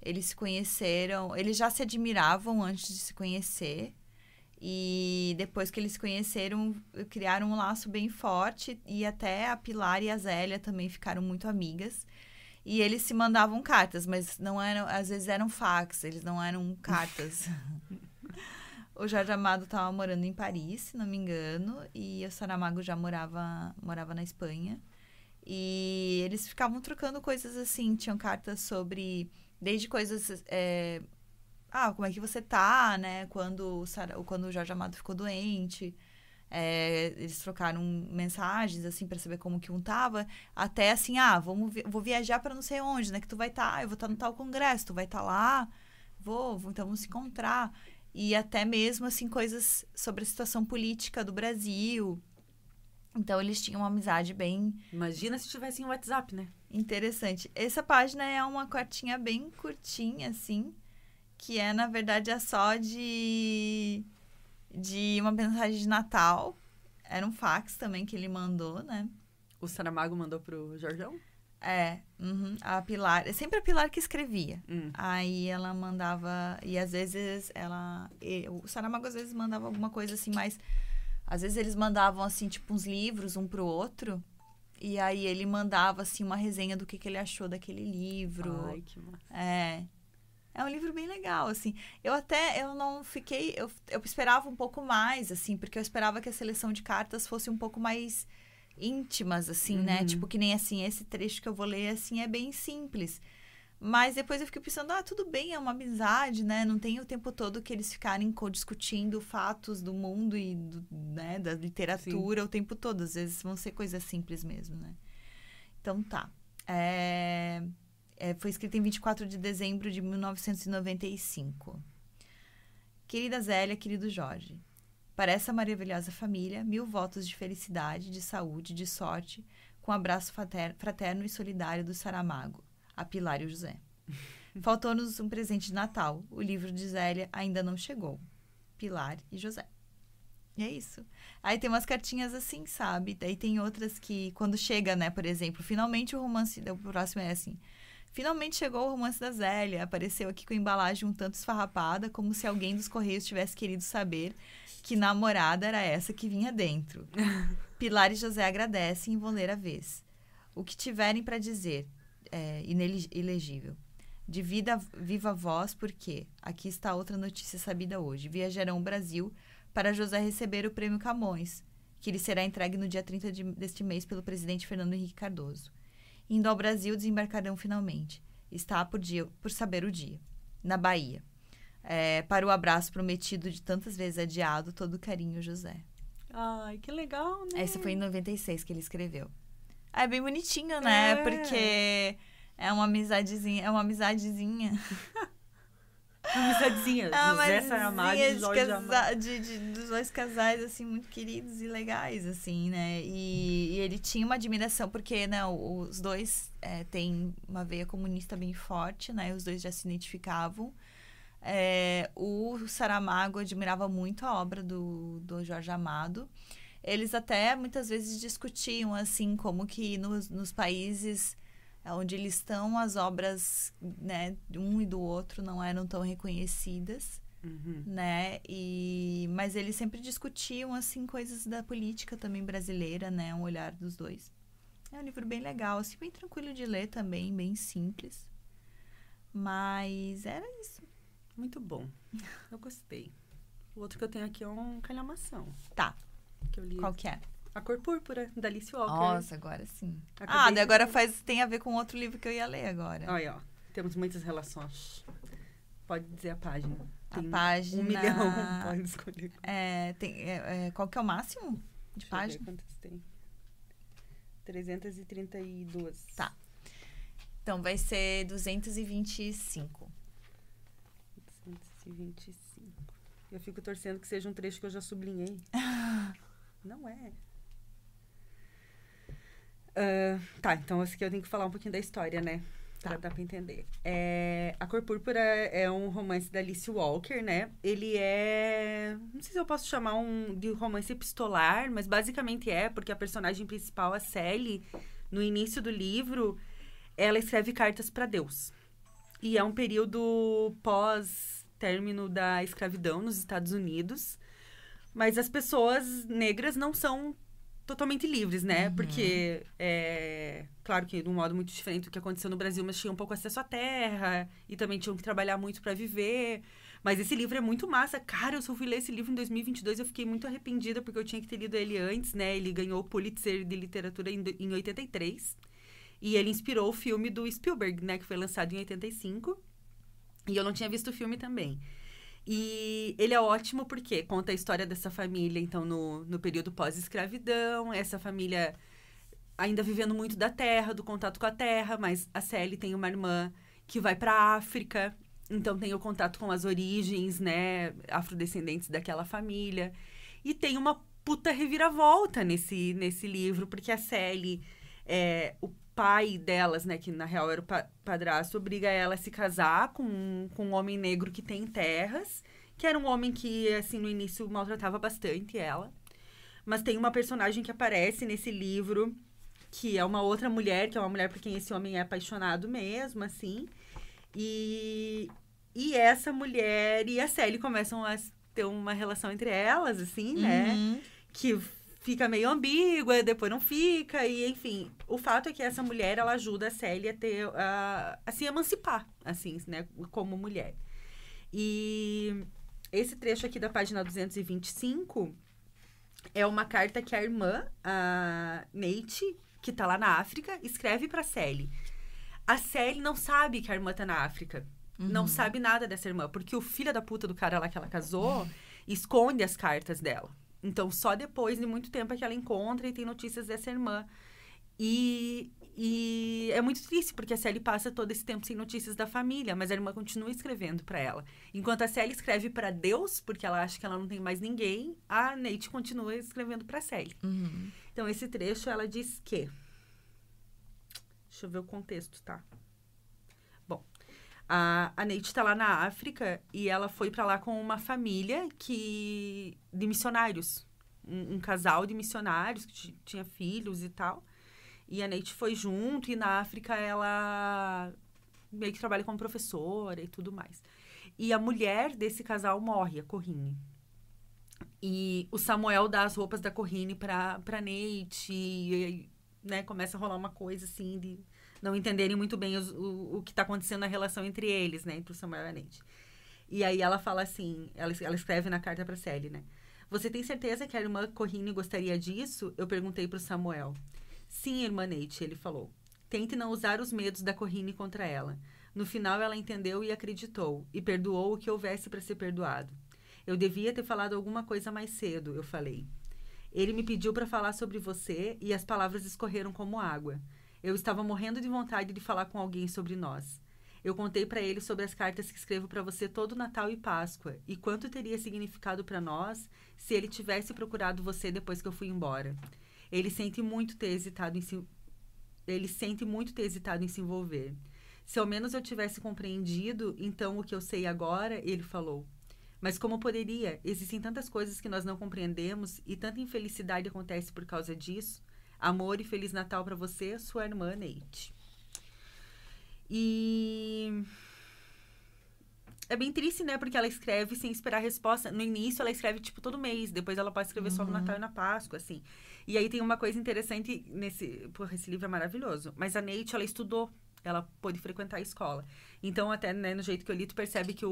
Eles se conheceram... Eles já se admiravam antes de se conhecer. E depois que eles se conheceram, criaram um laço bem forte. E até a Pilar e a Zélia também ficaram muito amigas. E eles se mandavam cartas, mas não eram... Às vezes eram fax, eles não eram cartas. O Jorge Amado estava morando em Paris, se não me engano, e o Saramago já morava na Espanha. E eles ficavam trocando coisas assim, tinham cartas sobre, desde coisas, como é que você tá, né, quando o Jorge Amado ficou doente. Eles trocaram mensagens, assim, para saber como que um tava, até assim, vou viajar para não sei onde, né, que tu vai estar, eu vou estar no tal congresso, tu vai estar lá, então vamos se encontrar. E até mesmo, assim, coisas sobre a situação política do Brasil. Então, eles tinham uma amizade bem... Imagina se tivesse em WhatsApp, né? Interessante. Essa página é uma cartinha bem curtinha, assim, que na verdade, só de uma mensagem de Natal. Era um fax também que ele mandou, né? O Saramago mandou pro Jorgão? A Pilar, é sempre a Pilar que escrevia. Hum. Aí ela mandava, e às vezes o Saramago às vezes mandava alguma coisa assim, mas às vezes eles mandavam assim, tipo uns livros um pro outro, e aí ele mandava assim uma resenha do que ele achou daquele livro. Ai, que massa. É um livro bem legal, assim. Eu não fiquei, eu esperava um pouco mais, assim, porque eu esperava que a seleção de cartas fosse um pouco mais íntimas, assim, né? Tipo, que nem assim, esse trecho que eu vou ler, assim, é bem simples. Mas depois eu fiquei pensando, tudo bem, é uma amizade, né? Não tem o tempo todo que eles ficarem discutindo fatos do mundo e né, da literatura. Sim. O tempo todo. Às vezes vão ser coisas simples mesmo, né? Então, tá. Foi escrito em 24 de dezembro de 1995. Querida Zélia, querido Jorge, para essa maravilhosa família, 1000 votos de felicidade, de saúde, de sorte, com um abraço fraterno e solidário do Saramago, a Pilar e o José. Faltou-nos um presente de Natal. O livro de Zélia ainda não chegou. Pilar e José. E é isso. Aí tem umas cartinhas assim, sabe? Daí tem outras que, quando chega, né, por exemplo, finalmente o romance... O próximo é assim... Finalmente chegou o romance da Zélia. Apareceu aqui com a embalagem um tanto esfarrapada, como se alguém dos Correios tivesse querido saber que namorada era essa que vinha dentro. Pilar e José agradecem e vão ler a vez. O que tiverem para dizer é ilegível. De viva voz, porque aqui está outra notícia sabida hoje. Viajarão ao Brasil para José receber o prêmio Camões, que lhe será entregue no dia 30 deste mês pelo presidente Fernando Henrique Cardoso. Indo ao Brasil, desembarcarão finalmente. Está por saber o dia. Na Bahia. Para o abraço prometido de tantas vezes adiado, todo carinho, José. Ai, que legal, né? Esse foi em 96 que ele escreveu. É bem bonitinho, né? Porque é uma amizadezinha. Uma amizadezinha. José Saramago e Jorge Amado. Dos dois casais, assim, muito queridos e legais, assim, né? E ele tinha uma admiração, porque, né, os dois têm uma veia comunista bem forte, né? Os dois já se identificavam. O Saramago admirava muito a obra do Jorge Amado. Eles até, muitas vezes, discutiam, assim, como que nos países onde eles estão, as obras, né, um e do outro não eram tão reconhecidas, né, mas eles sempre discutiam, assim, coisas da política também brasileira, né, um olhar dos dois. É um livro bem legal, assim, bem tranquilo de ler também, bem simples, mas era isso. Muito bom, eu gostei. O outro que eu tenho aqui é um calhamação. Tá, que eu li. Qual que é? A Cor Púrpura, da Alice Walker. Nossa, agora sim. Acabei agora tem a ver com outro livro que eu ia ler agora. Olha, ó. Temos muitas relações. Pode dizer a página. Tem a página... 1 milhão, pode escolher. Qual que é o máximo de Deixa página? eu ver quantas tem. 332. Tá. Então, vai ser 225. 225. Eu fico torcendo que seja um trecho que eu já sublinhei. Não é. Tá, então esse aqui eu tenho que falar um pouquinho da história, né? Pra dar pra entender. A Cor Púrpura é um romance da Alice Walker, né? Ele não sei se eu posso chamar de romance epistolar, mas basicamente porque a personagem principal, a Sally, no início do livro, ela escreve cartas pra Deus. E é um período pós-término da escravidão nos Estados Unidos. Mas as pessoas negras não são totalmente livres, né? Porque, claro que de um modo muito diferente do que aconteceu no Brasil, mas tinham pouco acesso à terra e também tinham que trabalhar muito para viver. Mas esse livro é muito massa. Cara, eu só fui ler esse livro em 2022, eu fiquei muito arrependida porque eu tinha que ter lido ele antes, né? Ele ganhou o Pulitzer de Literatura em 83. E ele inspirou o filme do Spielberg, né? Que foi lançado em 85. E eu não tinha visto o filme também. E ele é ótimo porque conta a história dessa família, então, no período pós-escravidão. Essa família ainda vivendo muito da terra, do contato com a terra. Mas a Sally tem uma irmã que vai para a África. Então, tem o contato com as origens, né, afrodescendentes daquela família. E tem uma puta reviravolta nesse livro, porque a Sally, o pai delas, né, que na real era o padrasto, obriga ela a se casar com um homem negro que tem terras, que era um homem que, assim, no início maltratava bastante ela. Mas tem uma personagem que aparece nesse livro, que é uma outra mulher, que é uma mulher por quem esse homem é apaixonado mesmo, assim. E essa mulher e a Sally começam a ter uma relação entre elas, assim, né? Que fica meio ambígua, depois não fica, e enfim. O fato é que essa mulher, ela ajuda a Sally a se emancipar, assim, né, como mulher. E esse trecho aqui da página 225 é uma carta que a irmã, a Nate, que tá lá na África, escreve pra Sally. A Sally não sabe que a irmã tá na África. Não sabe nada dessa irmã, porque o filho da puta do cara lá que ela casou esconde as cartas dela. Então, só depois de muito tempo é que ela encontra e tem notícias dessa irmã. E é muito triste, porque a Sally passa todo esse tempo sem notícias da família, mas a irmã continua escrevendo pra ela. Enquanto a Sally escreve pra Deus, porque ela acha que ela não tem mais ninguém, a Nate continua escrevendo pra Sally. Então, esse trecho, ela diz que... Deixa eu ver o contexto, tá? Bom, a Nate tá lá na África e ela foi pra lá com uma família de missionários. Um casal de missionários que tinha filhos e tal. E a Nate foi junto, e na África ela meio que trabalha como professora e tudo mais. E a mulher desse casal morre, a Corinne. E o Samuel dá as roupas da Corinne pra Nate, e, né, começa a rolar uma coisa assim de não entenderem muito bem o que tá acontecendo na relação entre eles, né, entre o Samuel e a Nate. E aí ela fala assim, ela escreve na carta pra Sally, né? Você tem certeza que a irmã Corinne gostaria disso? Eu perguntei pro Samuel. Sim, irmã Nate, ele falou. Tente não usar os medos da Corinne contra ela. No final, ela entendeu e acreditou, e perdoou o que houvesse para ser perdoado. Eu devia ter falado alguma coisa mais cedo, eu falei. Ele me pediu para falar sobre você e as palavras escorreram como água. Eu estava morrendo de vontade de falar com alguém sobre nós. Eu contei para ele sobre as cartas que escrevo para você todo Natal e Páscoa e quanto teria significado para nós se ele tivesse procurado você depois que eu fui embora. Ele sente muito ter hesitado em se envolver. Se ao menos eu tivesse compreendido, então o que eu sei agora, ele falou. Mas como poderia? Existem tantas coisas que nós não compreendemos e tanta infelicidade acontece por causa disso. Amor e Feliz Natal para você, sua irmã Neide. E é bem triste, né? Porque ela escreve sem esperar resposta. No início, ela escreve, tipo, todo mês. Depois, ela pode escrever só no Natal e na Páscoa, assim. E aí, tem uma coisa interessante nesse... Porra, esse livro é maravilhoso. Mas a Neide, ela estudou. Ela pôde frequentar a escola. Então, até, né, no jeito que eu li, tu percebe que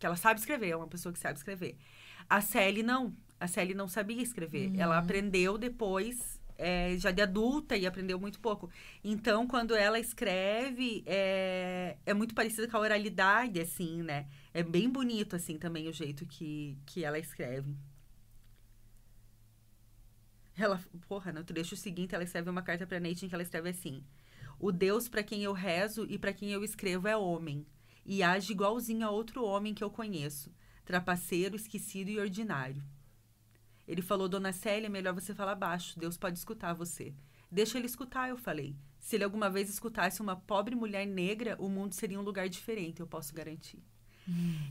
ela sabe escrever. É uma pessoa que sabe escrever. A Sally, não. A Sally não sabia escrever. Ela aprendeu depois... já de adulta e aprendeu muito pouco. Então, quando ela escreve, é muito parecido com a oralidade, assim, né? É bem bonito, assim, também o jeito que ela escreve. No trecho seguinte, ela escreve uma carta pra Neide em que ela escreve assim: o Deus para quem eu rezo e para quem eu escrevo é homem, e age igualzinho a outro homem que eu conheço, trapaceiro, esquecido e ordinário. Ele falou, Dona Célia, é melhor você falar baixo. Deus pode escutar você. Deixa ele escutar, eu falei. Se ele alguma vez escutasse uma pobre mulher negra, o mundo seria um lugar diferente, eu posso garantir.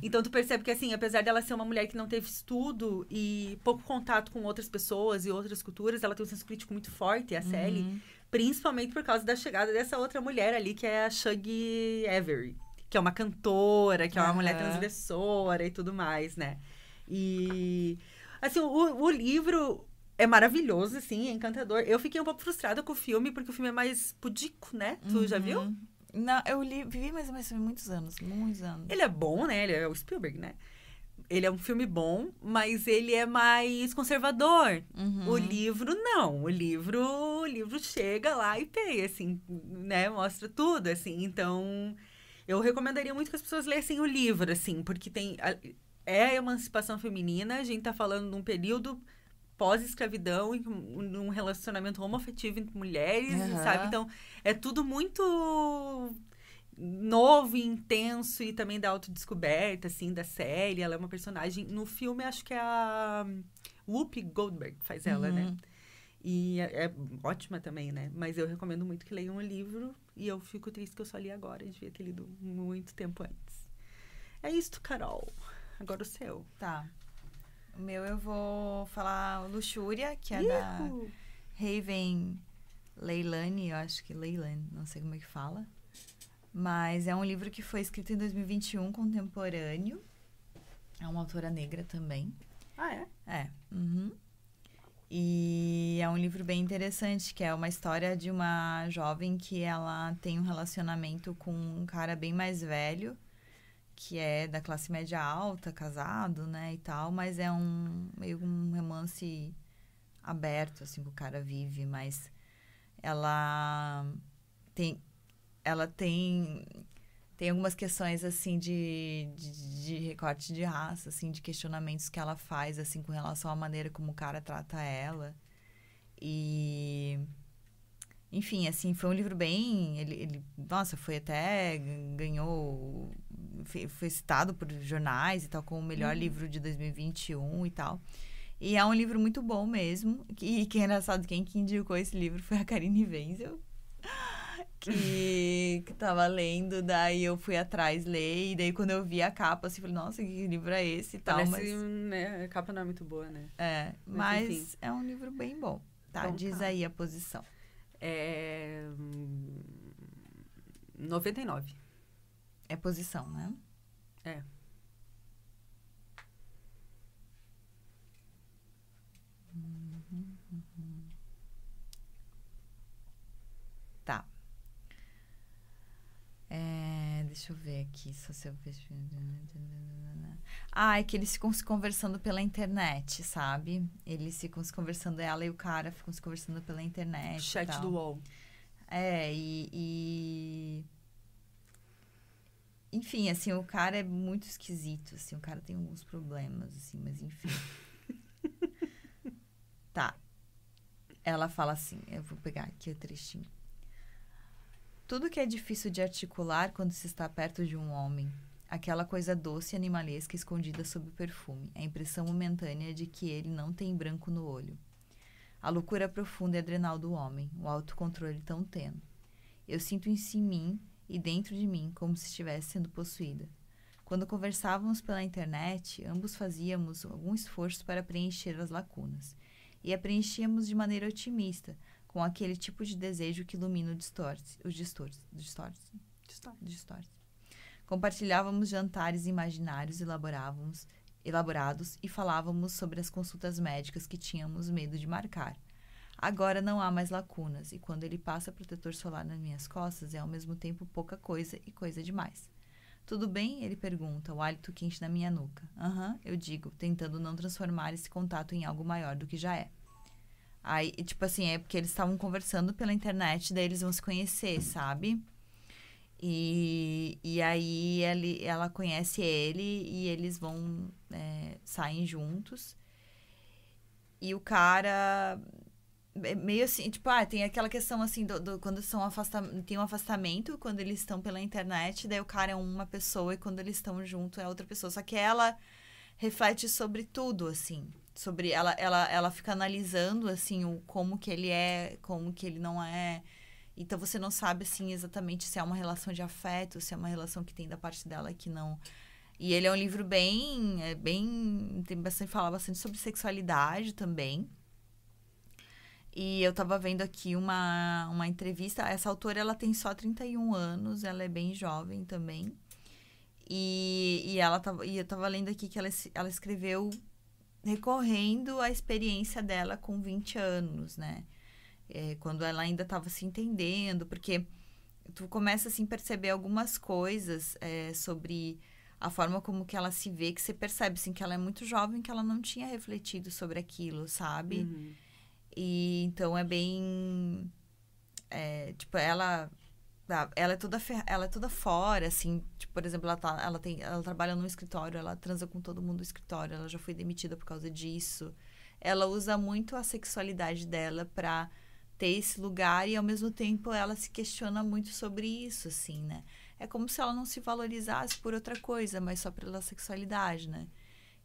Então, tu percebe que, assim, apesar dela ser uma mulher que não teve estudo e pouco contato com outras pessoas e outras culturas, ela tem um senso crítico muito forte, a Sally. Principalmente por causa da chegada dessa outra mulher ali, que é a Shuggy Avery. Que é uma cantora, que é uma mulher transgressora e tudo mais, né? E... assim, o livro é maravilhoso, assim, é encantador. Eu fiquei um pouco frustrada com o filme, porque o filme é mais pudico, né? Tu já viu? Não, eu vi, mas muitos anos. Ele é bom, né? Ele é o Spielberg, né? Ele é um filme bom, mas ele é mais conservador. O livro, não. O livro chega lá e pega, assim, né? Mostra tudo, assim. Então, eu recomendaria muito que as pessoas lessem o livro, assim, porque tem... é a emancipação feminina, a gente tá falando de um período pós-escravidão, num relacionamento homoafetivo entre mulheres, sabe? Então, é tudo muito novo e intenso e também da autodescoberta, assim, da série. Ela é uma personagem... No filme, acho que é a Whoopi Goldberg que faz ela, né? E é ótima também, né? Mas eu recomendo muito que leiam o livro e eu fico triste que eu só li agora. Eu devia ter lido muito tempo antes. É isto, Carol. Agora o seu. Tá. O meu eu vou falar Luxúria, que é da Raven Leilani, eu acho que Leilani, não sei como é que fala. Mas é um livro que foi escrito em 2021, contemporâneo. É uma autora negra também. Ah, é? É. E é um livro bem interessante, que é uma história de uma jovem que ela tem um relacionamento com um cara bem mais velho, que é da classe média alta, casado, né, e tal, mas é meio um romance aberto, assim, que o cara vive, mas ela tem algumas questões, assim, de recorte de raça, assim, de questionamentos que ela faz, assim, com relação à maneira como o cara trata ela. E... enfim, assim, foi um livro bem... Nossa, foi até... ganhou... Foi citado por jornais e tal, como o melhor livro de 2021 e tal. E é um livro muito bom mesmo. E que é engraçado, quem indicou esse livro foi a Karine Wenzel, que tava lendo, daí eu fui atrás ler, e daí quando eu vi a capa, assim, falei, nossa, que livro é esse e tal. Parece, né, a capa não é muito boa, né? É, mas é um livro bem bom. Tá, bom, diz aí a posição. 99. É posição, né? É. Tá. Deixa eu ver aqui. É que eles ficam se conversando pela internet, sabe? Eles ficam se conversando, ela e o cara ficam se conversando pela internet. Chat do UOL. Enfim, assim, o cara é muito esquisito, assim, o cara tem alguns problemas, assim, mas enfim. Tá. Ela fala assim, eu vou pegar aqui o trechinho. Tudo que é difícil de articular quando se está perto de um homem. Aquela coisa doce e animalesca escondida sob o perfume. A impressão momentânea de que ele não tem branco no olho. A loucura profunda e adrenal do homem. O autocontrole tão tênue. Eu sinto em mim e dentro de mim como se estivesse sendo possuída. Quando conversávamos pela internet, ambos fazíamos algum esforço para preencher as lacunas. E a preenchíamos de maneira otimista, com aquele tipo de desejo que ilumina o distorce. Compartilhávamos jantares imaginários elaborados e falávamos sobre as consultas médicas que tínhamos medo de marcar. Agora não há mais lacunas, e quando ele passa protetor solar nas minhas costas, é ao mesmo tempo pouca coisa e coisa demais. Tudo bem? Ele pergunta, o hálito quente na minha nuca. Aham, eu digo, tentando não transformar esse contato em algo maior do que já é. Aí, tipo assim, é porque eles estavam conversando pela internet, daí eles vão se conhecer, sabe? E aí ela conhece ele e eles vão saem juntos. E o cara meio assim, tipo, tem aquela questão assim, quando tem um afastamento, quando eles estão pela internet, daí o cara é uma pessoa e quando eles estão juntos é outra pessoa. Só que ela reflete sobre tudo, assim. Sobre ela fica analisando, assim, como que ele é, como que ele não é. Então, você não sabe, assim, exatamente se é uma relação de afeto, se é uma relação que tem da parte dela que não... E ele é um livro fala bastante sobre sexualidade também. E eu tava vendo aqui uma entrevista. Essa autora, ela tem só 31 anos, ela é bem jovem também. E eu tava lendo aqui que ela escreveu recorrendo à experiência dela com 20 anos, né? Quando ela ainda estava se entendendo, porque tu começa assim, a perceber algumas coisas sobre a forma como que ela se vê, que você percebe assim, que ela é muito jovem, que ela não tinha refletido sobre aquilo, sabe? Uhum. E então é bem... tipo, ela é toda fora, assim, tipo, por exemplo, ela trabalha num escritório, ela transa com todo mundo no escritório, ela já foi demitida por causa disso. Ela usa muito a sexualidade dela pra ter esse lugar e, ao mesmo tempo, ela se questiona muito sobre isso, assim, né? É como se ela não se valorizasse por outra coisa, mas só pela sexualidade, né?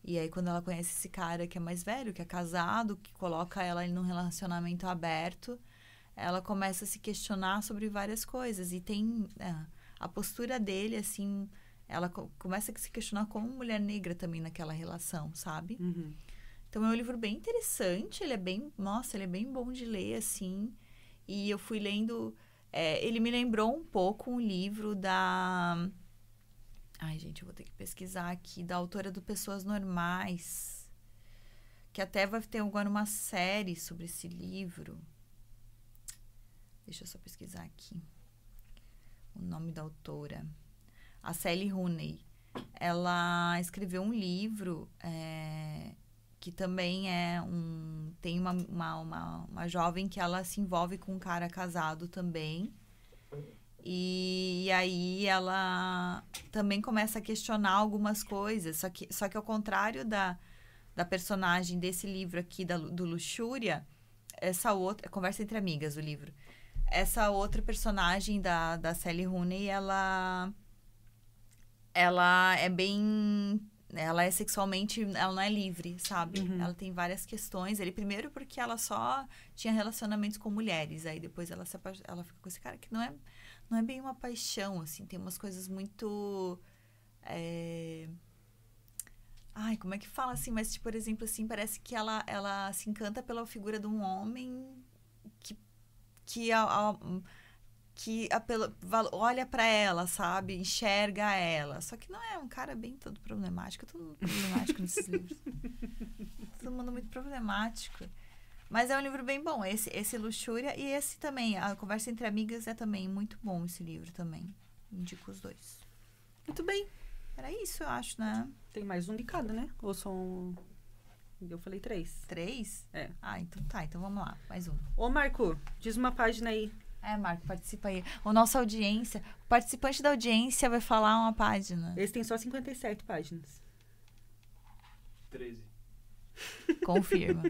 E aí, quando ela conhece esse cara que é mais velho, que é casado, que coloca ela num relacionamento aberto, ela começa a se questionar sobre várias coisas. E tem a postura dele, assim, ela começa a se questionar como mulher negra também naquela relação, sabe? Uhum. Então, é um livro bem interessante, ele é bem bom de ler, assim. E eu fui lendo... ele me lembrou um pouco um livro da... Ai, gente, eu vou ter que pesquisar aqui. Da autora do Pessoas Normais. Que até vai ter agora uma série sobre esse livro. Deixa eu só pesquisar aqui. O nome da autora. A Sally Rooney. Ela escreveu um livro... que também tem uma jovem que ela se envolve com um cara casado também. E aí ela também começa a questionar algumas coisas. Só que ao contrário da personagem desse livro aqui, do Luxúria, essa outra... Conversa entre Amigas, o livro. Essa outra personagem da Sally Rooney, ela é bem... Ela é sexualmente... Ela não é livre, sabe? Uhum. Ela tem várias questões. Primeiro porque ela só tinha relacionamentos com mulheres. Aí depois ela fica com esse cara que não é bem uma paixão, assim. Tem umas coisas muito... Ai, como é que fala, assim? Mas, tipo, por exemplo, assim, parece que ela se encanta pela figura de um homem que olha pra ela, sabe? Enxerga ela. Só que não é um cara bem todo problemático. Todo mundo problemático nesses livros. Todo mundo muito problemático. Mas é um livro bem bom. Esse Luxúria e esse também. A Conversa Entre Amigas é também muito bom, esse livro também. Indico os dois. Muito bem. Era isso, eu acho, né? Tem mais um de cada, né? Ou são... Eu falei 3. 3? É. Ah, então tá. Então vamos lá. Mais um. Ô, Marco, diz uma página aí. Marco, participa aí. O nossa audiência, o participante da audiência vai falar uma página. Esse tem só 57 páginas. 13. Confirma.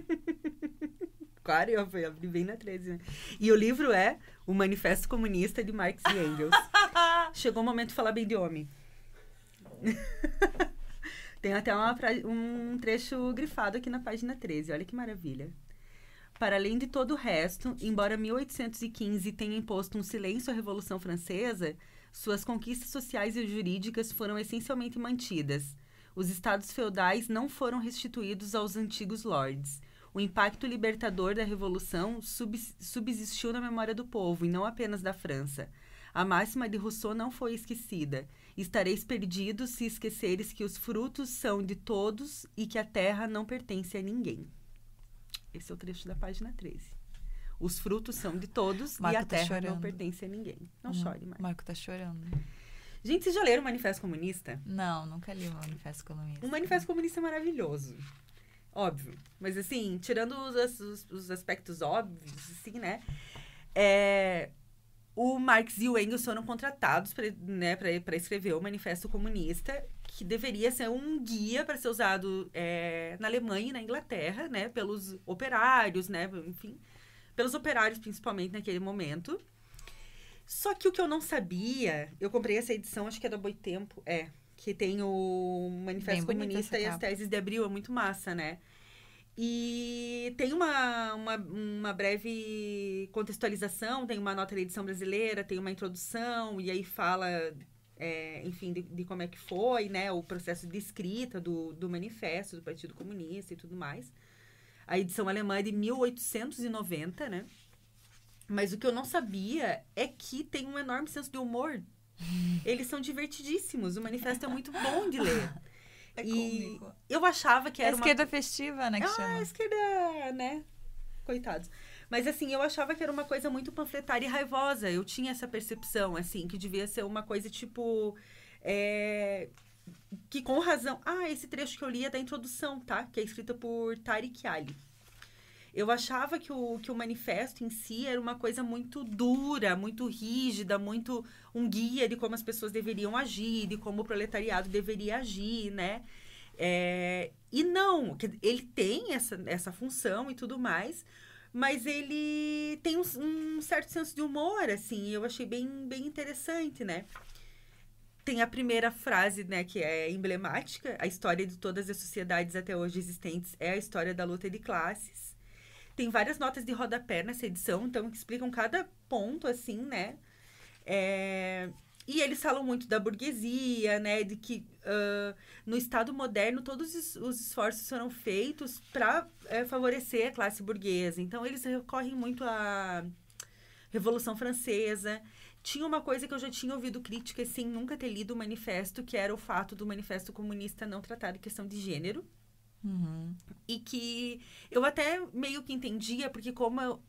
Claro, eu abri bem na 13, né? E o livro é O Manifesto Comunista de Marx e Engels. Chegou o momento de falar bem de homem. Tem até um trecho grifado aqui na página 13. Olha que maravilha. Para além de todo o resto, embora 1815 tenha imposto um silêncio à Revolução Francesa, suas conquistas sociais e jurídicas foram essencialmente mantidas. Os estados feudais não foram restituídos aos antigos lords. O impacto libertador da Revolução subsistiu na memória do povo, e não apenas da França. A máxima de Rousseau não foi esquecida. Estareis perdidos se esqueceres que os frutos são de todos e que a terra não pertence a ninguém. Esse é o trecho da página 13. Os frutos são de todos e a terra não pertence a ninguém. Não chore, Marco. Marco tá chorando. Gente, vocês já leram o Manifesto Comunista? Não, nunca li o Manifesto Comunista. O Manifesto Comunista é maravilhoso. Óbvio. Mas, assim, tirando os aspectos óbvios, assim, né? O Marx e o Engels foram contratados para escrever o Manifesto Comunista, que deveria ser um guia para ser usado na Alemanha e na Inglaterra, né? Pelos operários, né? Enfim, pelos operários, principalmente, naquele momento. Só que o que eu não sabia... Eu comprei essa edição, acho que é da Boitempo. Que tem o Manifesto Comunista e as teses de Abril. É muito massa, né? E tem uma breve contextualização, tem uma nota da edição brasileira, tem uma introdução, e aí fala, enfim, de como é que foi, né? O processo de escrita do manifesto do Partido Comunista e tudo mais. A edição alemã é de 1890, né? Mas o que eu não sabia é que tem um enorme senso de humor. Eles são divertidíssimos. O manifesto é muito bom de ler. É cômico. Eu achava que era a esquerda festiva, né, que chama. A esquerda, né? Coitados. Mas, assim, eu achava que era uma coisa muito panfletária e raivosa. Eu tinha essa percepção, assim, que devia ser uma coisa, tipo... que com razão... esse trecho que eu li é da introdução, tá? Que é escrita por Tariq Ali. Eu achava que o manifesto em si era uma coisa muito dura, muito rígida, muito um guia de como as pessoas deveriam agir, de como o proletariado deveria agir, né? E não, ele tem essa função e tudo mais, mas ele tem um certo senso de humor, assim, eu achei bem interessante, né? Tem a primeira frase, né, que é emblemática: a história de todas as sociedades até hoje existentes é a história da luta de classes. Tem várias notas de rodapé nessa edição, então, que explicam cada ponto, assim, né? E eles falam muito da burguesia, né? De que no Estado moderno todos os esforços foram feitos para favorecer a classe burguesa. Então, eles recorrem muito à Revolução Francesa. Tinha uma coisa que eu já tinha ouvido crítica, sem nunca ter lido o manifesto, que era o fato do Manifesto Comunista não tratar de questão de gênero. Uhum. E que eu até meio que entendia, porque como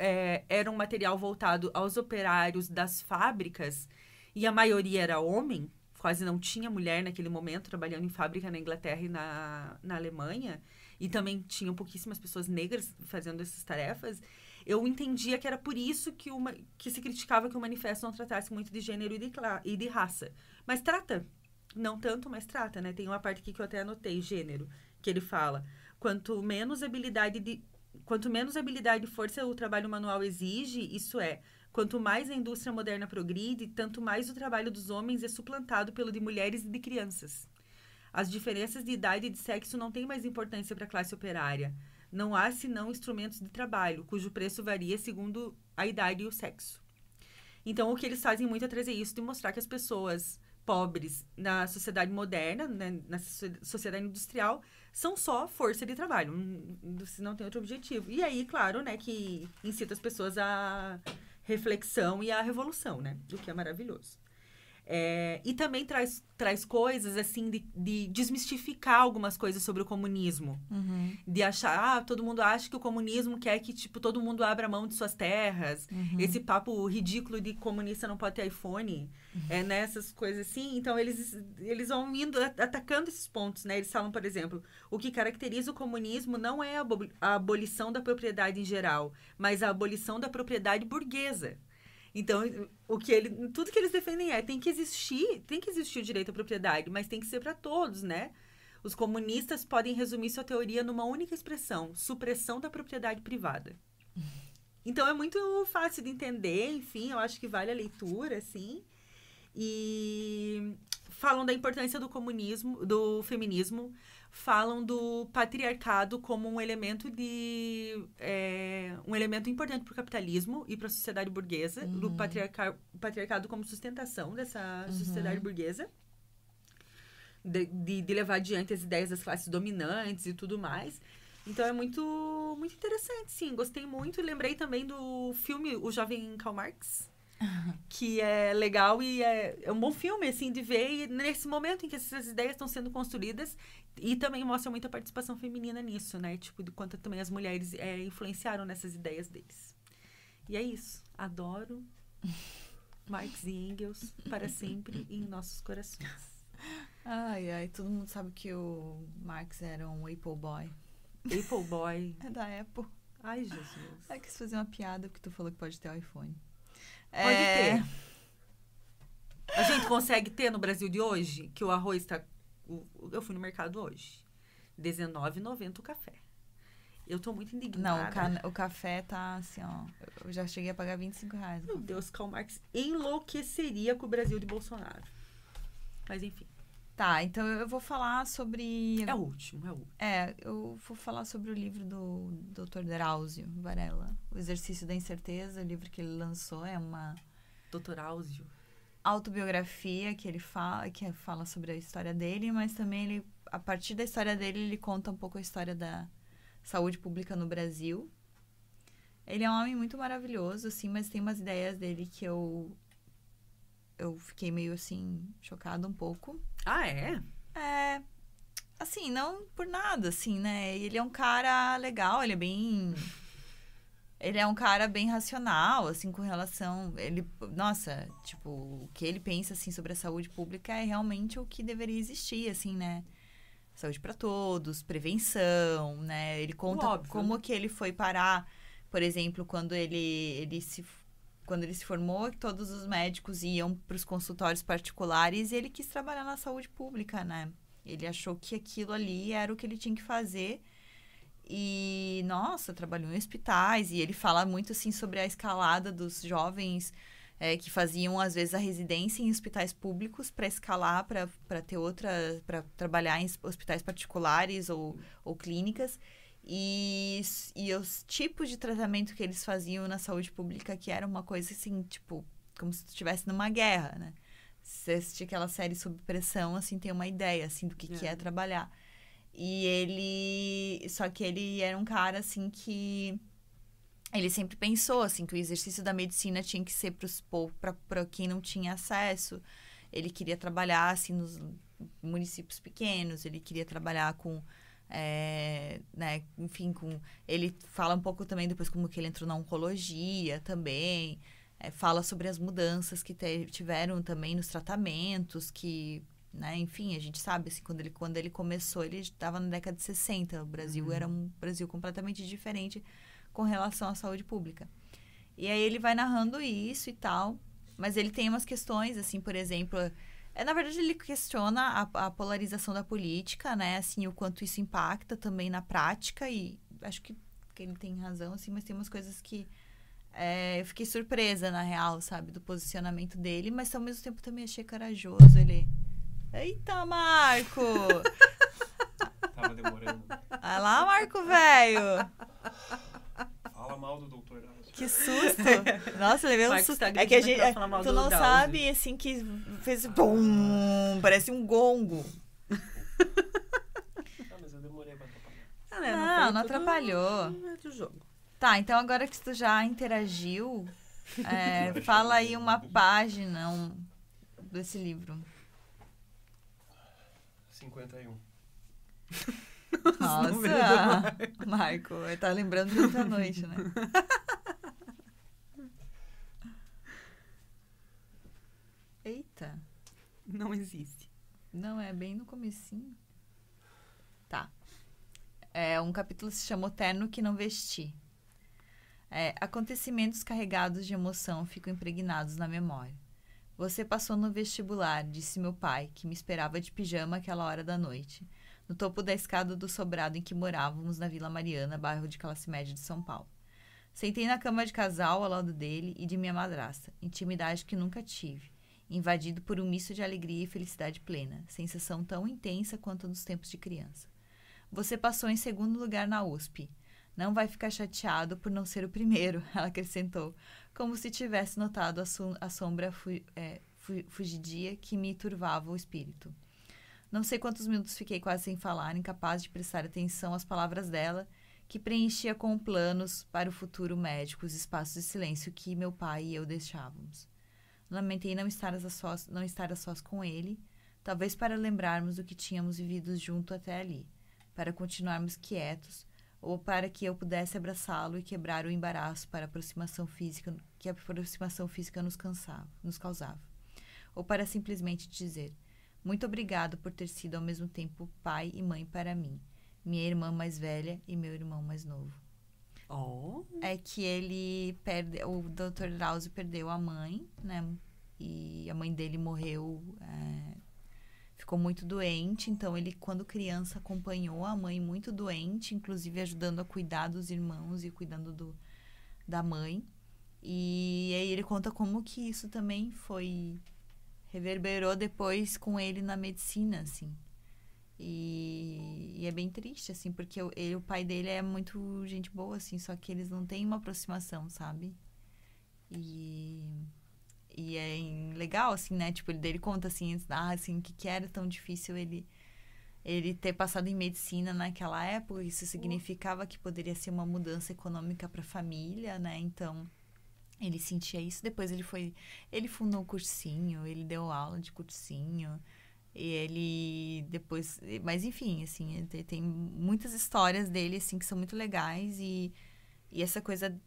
era um material voltado aos operários das fábricas, e a maioria era homem, quase não tinha mulher naquele momento trabalhando em fábrica na Inglaterra e na Alemanha, e também tinham pouquíssimas pessoas negras fazendo essas tarefas, eu entendia que era por isso que se criticava que o manifesto não tratasse muito de gênero e de raça. Mas trata, não tanto, mas trata, né? Tem uma parte aqui que eu até anotei, gênero, que ele fala: quanto menos habilidade e força o trabalho manual exige, isso é, quanto mais a indústria moderna progride, tanto mais o trabalho dos homens é suplantado pelo de mulheres e de crianças. As diferenças de idade e de sexo não têm mais importância para a classe operária. Não há senão instrumentos de trabalho, cujo preço varia segundo a idade e o sexo. Então, o que eles fazem muito é trazer isso, de mostrar que as pessoas pobres na sociedade moderna, né, na sociedade industrial, são só força de trabalho, não tem outro objetivo. E aí, claro, né, que incita as pessoas à reflexão e à revolução, né, o que é maravilhoso. E também traz coisas, assim, de desmistificar algumas coisas sobre o comunismo. Uhum. De achar, todo mundo acha que o comunismo quer que, tipo, todo mundo abra mão de suas terras. Uhum. Esse papo ridículo de comunista não pode ter iPhone. Né, essas coisas assim. Então, eles vão indo, atacando esses pontos, né? Eles falam, por exemplo, o que caracteriza o comunismo não é a abolição da propriedade em geral, mas a abolição da propriedade burguesa. Então, tudo que eles defendem tem que existir o direito à propriedade, mas tem que ser para todos, né? Os comunistas podem resumir sua teoria numa única expressão: supressão da propriedade privada. Então, é muito fácil de entender, enfim, eu acho que vale a leitura, assim. E falam da importância do comunismo, do feminismo, falam do patriarcado como um elemento um elemento importante para o capitalismo e para a sociedade burguesa, do patriarcado como sustentação dessa sociedade burguesa, de levar adiante as ideias das classes dominantes e tudo mais. Então, é muito, muito interessante, sim. Gostei muito. Lembrei também do filme O Jovem Karl Marx, que é legal e é um bom filme, assim, de ver. E nesse momento em que essas ideias estão sendo construídas, e também mostra muita participação feminina nisso, né? Tipo, de quanto também as mulheres influenciaram nessas ideias deles. E é isso. Adoro Marx e Engels para sempre em nossos corações. Ai, ai. Todo mundo sabe que o Marx era um Apple Boy. Apple Boy. É da Apple. Ai, Jesus. Eu quis fazer uma piada porque tu falou que pode ter o iPhone. Pode ter. A gente consegue ter no Brasil de hoje, que o arroz tá... Eu fui no mercado hoje. R$19,90 o café. Eu tô muito indignada. Não, o café tá assim, ó. Eu já cheguei a pagar R$25. Meu Deus, Karl Marx enlouqueceria com o Brasil de Bolsonaro. Mas enfim. Tá, então eu vou falar sobre... É o último. Eu vou falar sobre o livro do Dr. Drauzio Varela. O Exercício da Incerteza, o livro que ele lançou, é uma... Dr. Áuzio. Autobiografia que fala sobre a história dele, mas também a partir da história dele, ele conta um pouco a história da saúde pública no Brasil. Ele é um homem muito maravilhoso, assim, mas tem umas ideias dele que eu fiquei meio, assim, chocada um pouco. Ah, é? É, assim, não por nada, assim, né? Ele é um cara legal, ele é um cara bem racional, assim, com relação... Nossa, tipo, o que ele pensa, assim, sobre a saúde pública é realmente o que deveria existir, assim, né? Saúde para todos, prevenção, né? Ele conta como que ele foi parar, por exemplo, quando ele se formou, que todos os médicos iam para os consultórios particulares e ele quis trabalhar na saúde pública, né? Ele achou que aquilo ali era o que ele tinha que fazer. E, nossa, trabalhou em hospitais. E ele fala muito, assim, sobre a escalada dos jovens que faziam, às vezes, a residência em hospitais públicos para escalar, para ter para trabalhar em hospitais particulares ou clínicas. E os tipos de tratamento que eles faziam na saúde pública, que era uma coisa, assim, tipo, como se tu estivesse numa guerra, né? Se você assistir aquela série Sob Pressão, assim, tem uma ideia, assim, do que é trabalhar. Só que ele era um cara, assim, que... Ele sempre pensou, assim, que o exercício da medicina tinha que ser para quem não tinha acesso. Ele queria trabalhar, assim, nos municípios pequenos. Ele queria trabalhar com... né, enfim, ele fala um pouco também depois como que ele entrou na oncologia também, fala sobre as mudanças que tiveram também nos tratamentos, que, né, enfim, a gente sabe, assim, quando ele começou, ele estava na década de 60, o Brasil era um Brasil completamente diferente com relação à saúde pública. E aí ele vai narrando isso e tal, mas ele tem umas questões, assim, por exemplo... Na verdade, ele questiona a polarização da política, né? Assim, o quanto isso impacta também na prática. E acho que ele tem razão, assim, mas tem umas coisas que eu fiquei surpresa, na real, sabe? Do posicionamento dele. Mas, ao mesmo tempo, também achei corajoso. Ele... Eita, Marco! Tava demorando. Vai lá, Marco, velho! Fala mal do doutor Drauzio. Que susto! Nossa, levei um susto. É que a gente... Tu não sabe, assim, que fez... Bum, parece um gongo. Mas eu demorei pra atrapalhar. Não atrapalhou. Do jogo. Tá, então agora que tu já interagiu, fala aí uma página desse livro. 51. Nossa, Marco, ele tá lembrando de outra noite, né? Eita. Não existe. Não, é bem no comecinho. Tá. Um capítulo se chama O Terno que Não Vesti. Acontecimentos carregados de emoção ficam impregnados na memória. Você passou no vestibular, disse meu pai, que me esperava de pijama àquela hora da noite, no topo da escada do sobrado em que morávamos na Vila Mariana, bairro de classe média de São Paulo. Sentei na cama de casal ao lado dele e de minha madrasta, intimidade que nunca tive, invadido por um misto de alegria e felicidade plena, sensação tão intensa quanto nos tempos de criança. Você passou em segundo lugar na USP. Não vai ficar chateado por não ser o primeiro, ela acrescentou, como se tivesse notado a sombra fugidia que me turvava o espírito. Não sei quantos minutos fiquei quase sem falar, incapaz de prestar atenção às palavras dela, que preenchia com planos para o futuro médico os espaços de silêncio que meu pai e eu deixávamos. Lamentei não estar a sós com ele, talvez para lembrarmos do que tínhamos vivido junto até ali, para continuarmos quietos, ou para que eu pudesse abraçá-lo e quebrar o embaraço para a aproximação física que a aproximação física nos causava. Ou para simplesmente dizer, muito obrigado por ter sido ao mesmo tempo pai e mãe para mim, minha irmã mais velha e meu irmão mais novo. Oh. É que o Dr. Drauzio perdeu a mãe, né? E a mãe dele morreu, ficou muito doente. Então, ele, quando criança, acompanhou a mãe muito doente, inclusive ajudando a cuidar dos irmãos e cuidando da mãe. E aí ele conta como que isso também reverberou depois com ele na medicina, assim. E é bem triste, assim, porque o pai dele é muito gente boa, assim, só que eles não têm uma aproximação, sabe? E é legal, assim, né? Tipo, ele conta, assim, assim, que era tão difícil ele ter passado em medicina naquela época. Isso significava que poderia ser uma mudança econômica para a família, né? Então, ele sentia isso. Depois ele fundou um cursinho, ele deu aula de cursinho. E ele depois... Mas, enfim, assim, tem muitas histórias dele, assim, que são muito legais. E essa coisa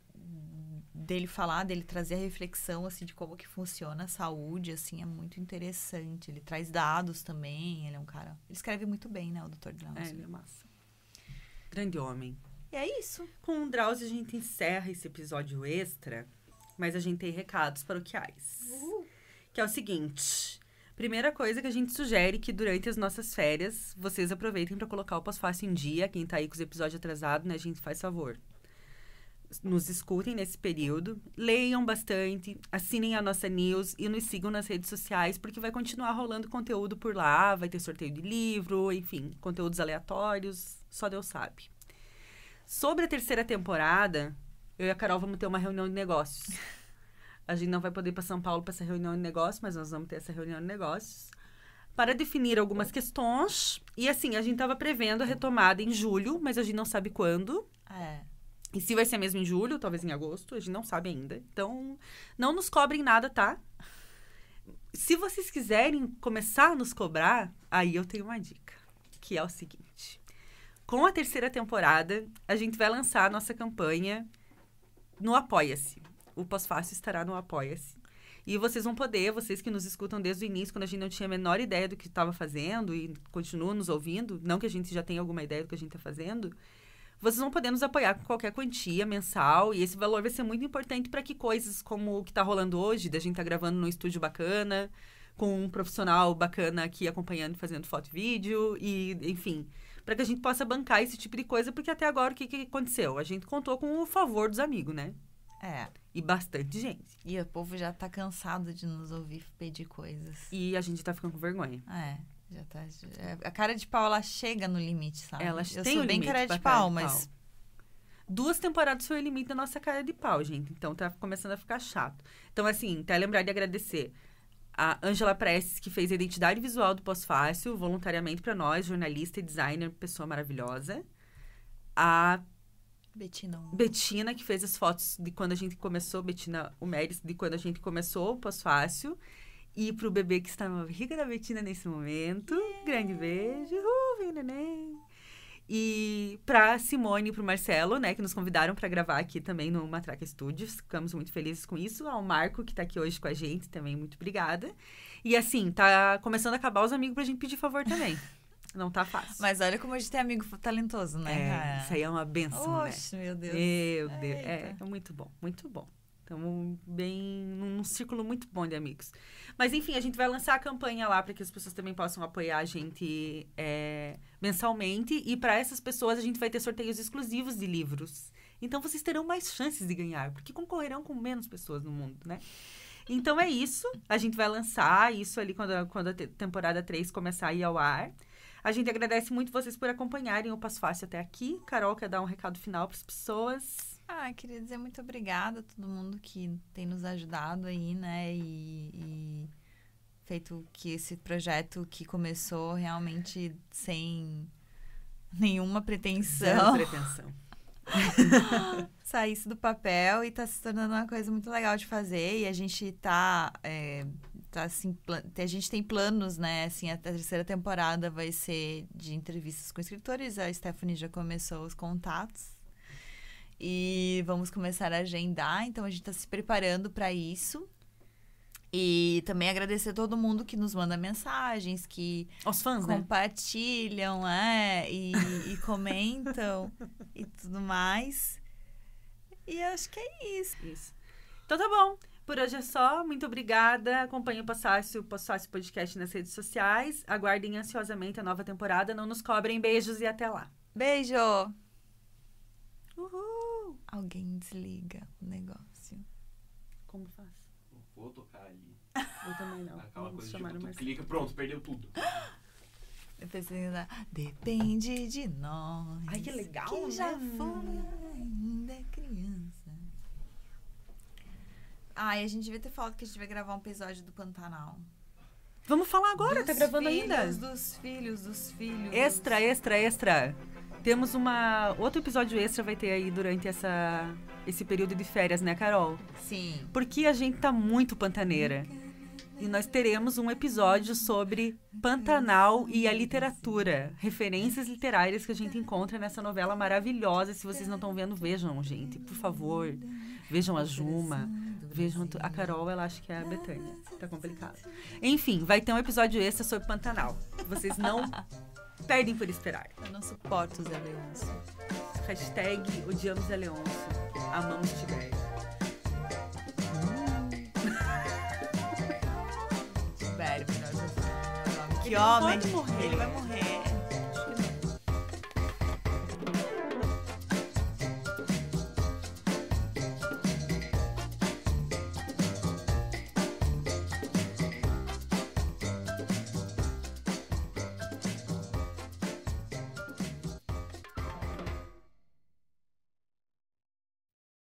dele falar, dele trazer a reflexão, assim, de como que funciona a saúde, assim, é muito interessante. Ele traz dados também, ele é um cara... Ele escreve muito bem, né, o Dr. Drauzio. Ele é massa. Grande homem. E é isso. Com o Drauzio, a gente encerra esse episódio extra, mas a gente tem recados paroquiais. Que é o seguinte... Primeira coisa que a gente sugere que durante as nossas férias, vocês aproveitem para colocar o Pós-Fácil em dia. Quem tá aí com os episódios atrasados, né, a gente faz favor. Nos escutem nesse período, leiam bastante, assinem a nossa news e nos sigam nas redes sociais, porque vai continuar rolando conteúdo por lá, vai ter sorteio de livro, enfim, conteúdos aleatórios, só Deus sabe. Sobre a terceira temporada, eu e a Carol vamos ter uma reunião de negócios. A gente não vai poder ir para São Paulo para essa reunião de negócios, mas nós vamos ter essa reunião de negócios para definir algumas questões. E assim, a gente estava prevendo a retomada em julho, mas a gente não sabe quando. E se vai ser mesmo em julho, talvez em agosto, a gente não sabe ainda. Então, não nos cobrem nada, tá? Se vocês quiserem começar a nos cobrar, aí eu tenho uma dica, que é o seguinte. Com a terceira temporada, a gente vai lançar a nossa campanha no Apoia-se. O Pós-Fácil estará no Apoia-se. E vocês vão poder, vocês que nos escutam desde o início, quando a gente não tinha a menor ideia do que estava fazendo e continuam nos ouvindo, não que a gente já tenha alguma ideia do que a gente está fazendo, vocês vão poder nos apoiar com qualquer quantia mensal, e esse valor vai ser muito importante para que coisas como o que está rolando hoje, da gente estar gravando num estúdio bacana, com um profissional bacana aqui acompanhando, fazendo foto e vídeo, e enfim, para que a gente possa bancar esse tipo de coisa, porque até agora o que aconteceu? A gente contou com o favor dos amigos, né? E bastante gente. E o povo já tá cansado de nos ouvir pedir coisas. E a gente tá ficando com vergonha. Já tá... A cara de pau, ela chega no limite, sabe? Ela Eu tem sou o bem limite cara de pra pau, mas... 2 temporadas foi o limite da nossa cara de pau, gente. Então, tá começando a ficar chato. Então, assim, até lembrar de agradecer a Ângela Prestes, que fez a identidade visual do Pós-Fácil, voluntariamente pra nós, jornalista e designer, pessoa maravilhosa. A Betina, que fez as fotos de quando a gente começou, Betina Umeres, de quando a gente começou o Pós-Fácil. E pro bebê que está na barriga da Betina nesse momento. Grande beijo. Vem, neném. E pra Simone e pro Marcelo, né, que nos convidaram para gravar aqui também no Matraca Studios. Ficamos muito felizes com isso. Ao Marco, que tá aqui hoje com a gente, também muito obrigada. E assim, tá começando a acabar os amigos pra gente pedir favor também. Não tá fácil. Mas olha como a gente tem amigo talentoso, né? Isso aí é uma benção, Oxe, né? meu Deus. Meu Deus. É muito bom, muito bom. Estamos bem num círculo muito bom de amigos. Mas, enfim, a gente vai lançar a campanha lá para que as pessoas também possam apoiar a gente mensalmente. E para essas pessoas, a gente vai ter sorteios exclusivos de livros. Então, vocês terão mais chances de ganhar, porque concorrerão com menos pessoas no mundo, né? Então, é isso. A gente vai lançar isso ali quando a temporada 3 começar a ir ao ar. A gente agradece muito vocês por acompanharem o Passo Fácil até aqui. Carol, quer dar um recado final para as pessoas? Queria dizer muito obrigada a todo mundo que tem nos ajudado aí, né? E feito que esse projeto que começou realmente sem nenhuma pretensão. Zero pretensão. Saísse do papel e tá se tornando uma coisa muito legal de fazer. E a gente tá assim, a gente tem planos, né? Assim, a terceira temporada vai ser de entrevistas com escritores. A Stephanie já começou os contatos. E vamos começar a agendar. Então, a gente tá se preparando para isso. E também agradecer a todo mundo que nos manda mensagens, que aos fãs, compartilham, e comentam e tudo mais. E acho que é isso. Então tá bom. Por hoje é só. Muito obrigada. Acompanhe o Passo Fácil Podcast nas redes sociais. Aguardem ansiosamente a nova temporada. Não nos cobrem. Beijos e até lá. Beijo! Uhul! Alguém desliga o negócio. Como faz? Não vou tocar ali. Eu também não. Aquela coisa chamaram tipo, tu mais. clica, pronto, perdeu tudo. Eu pensei, depende de nós. Ai, que legal, que né? já foi ainda criança. A gente devia ter falado que a gente vai gravar um episódio do Pantanal. Vamos falar agora, tá gravando ainda? Dos filhos. Extra. Temos outro episódio extra vai ter aí durante esse período de férias, né, Carol? Sim. Porque a gente tá muito pantaneira. E nós teremos um episódio sobre Pantanal e a literatura. Referências literárias que a gente encontra nessa novela maravilhosa. Se vocês não estão vendo, vejam, gente. Por favor. Vejam a Juma. Vejam a Carol, ela acha que é a Betânia. Tá complicado. Enfim, vai ter um episódio extra sobre Pantanal. Vocês não perdem por esperar. Eu não suporto o Zé Leôncio. Hashtag odiamos Zé Leôncio. Amamos Tibério. Tibério, Que homem. Ele vai morrer.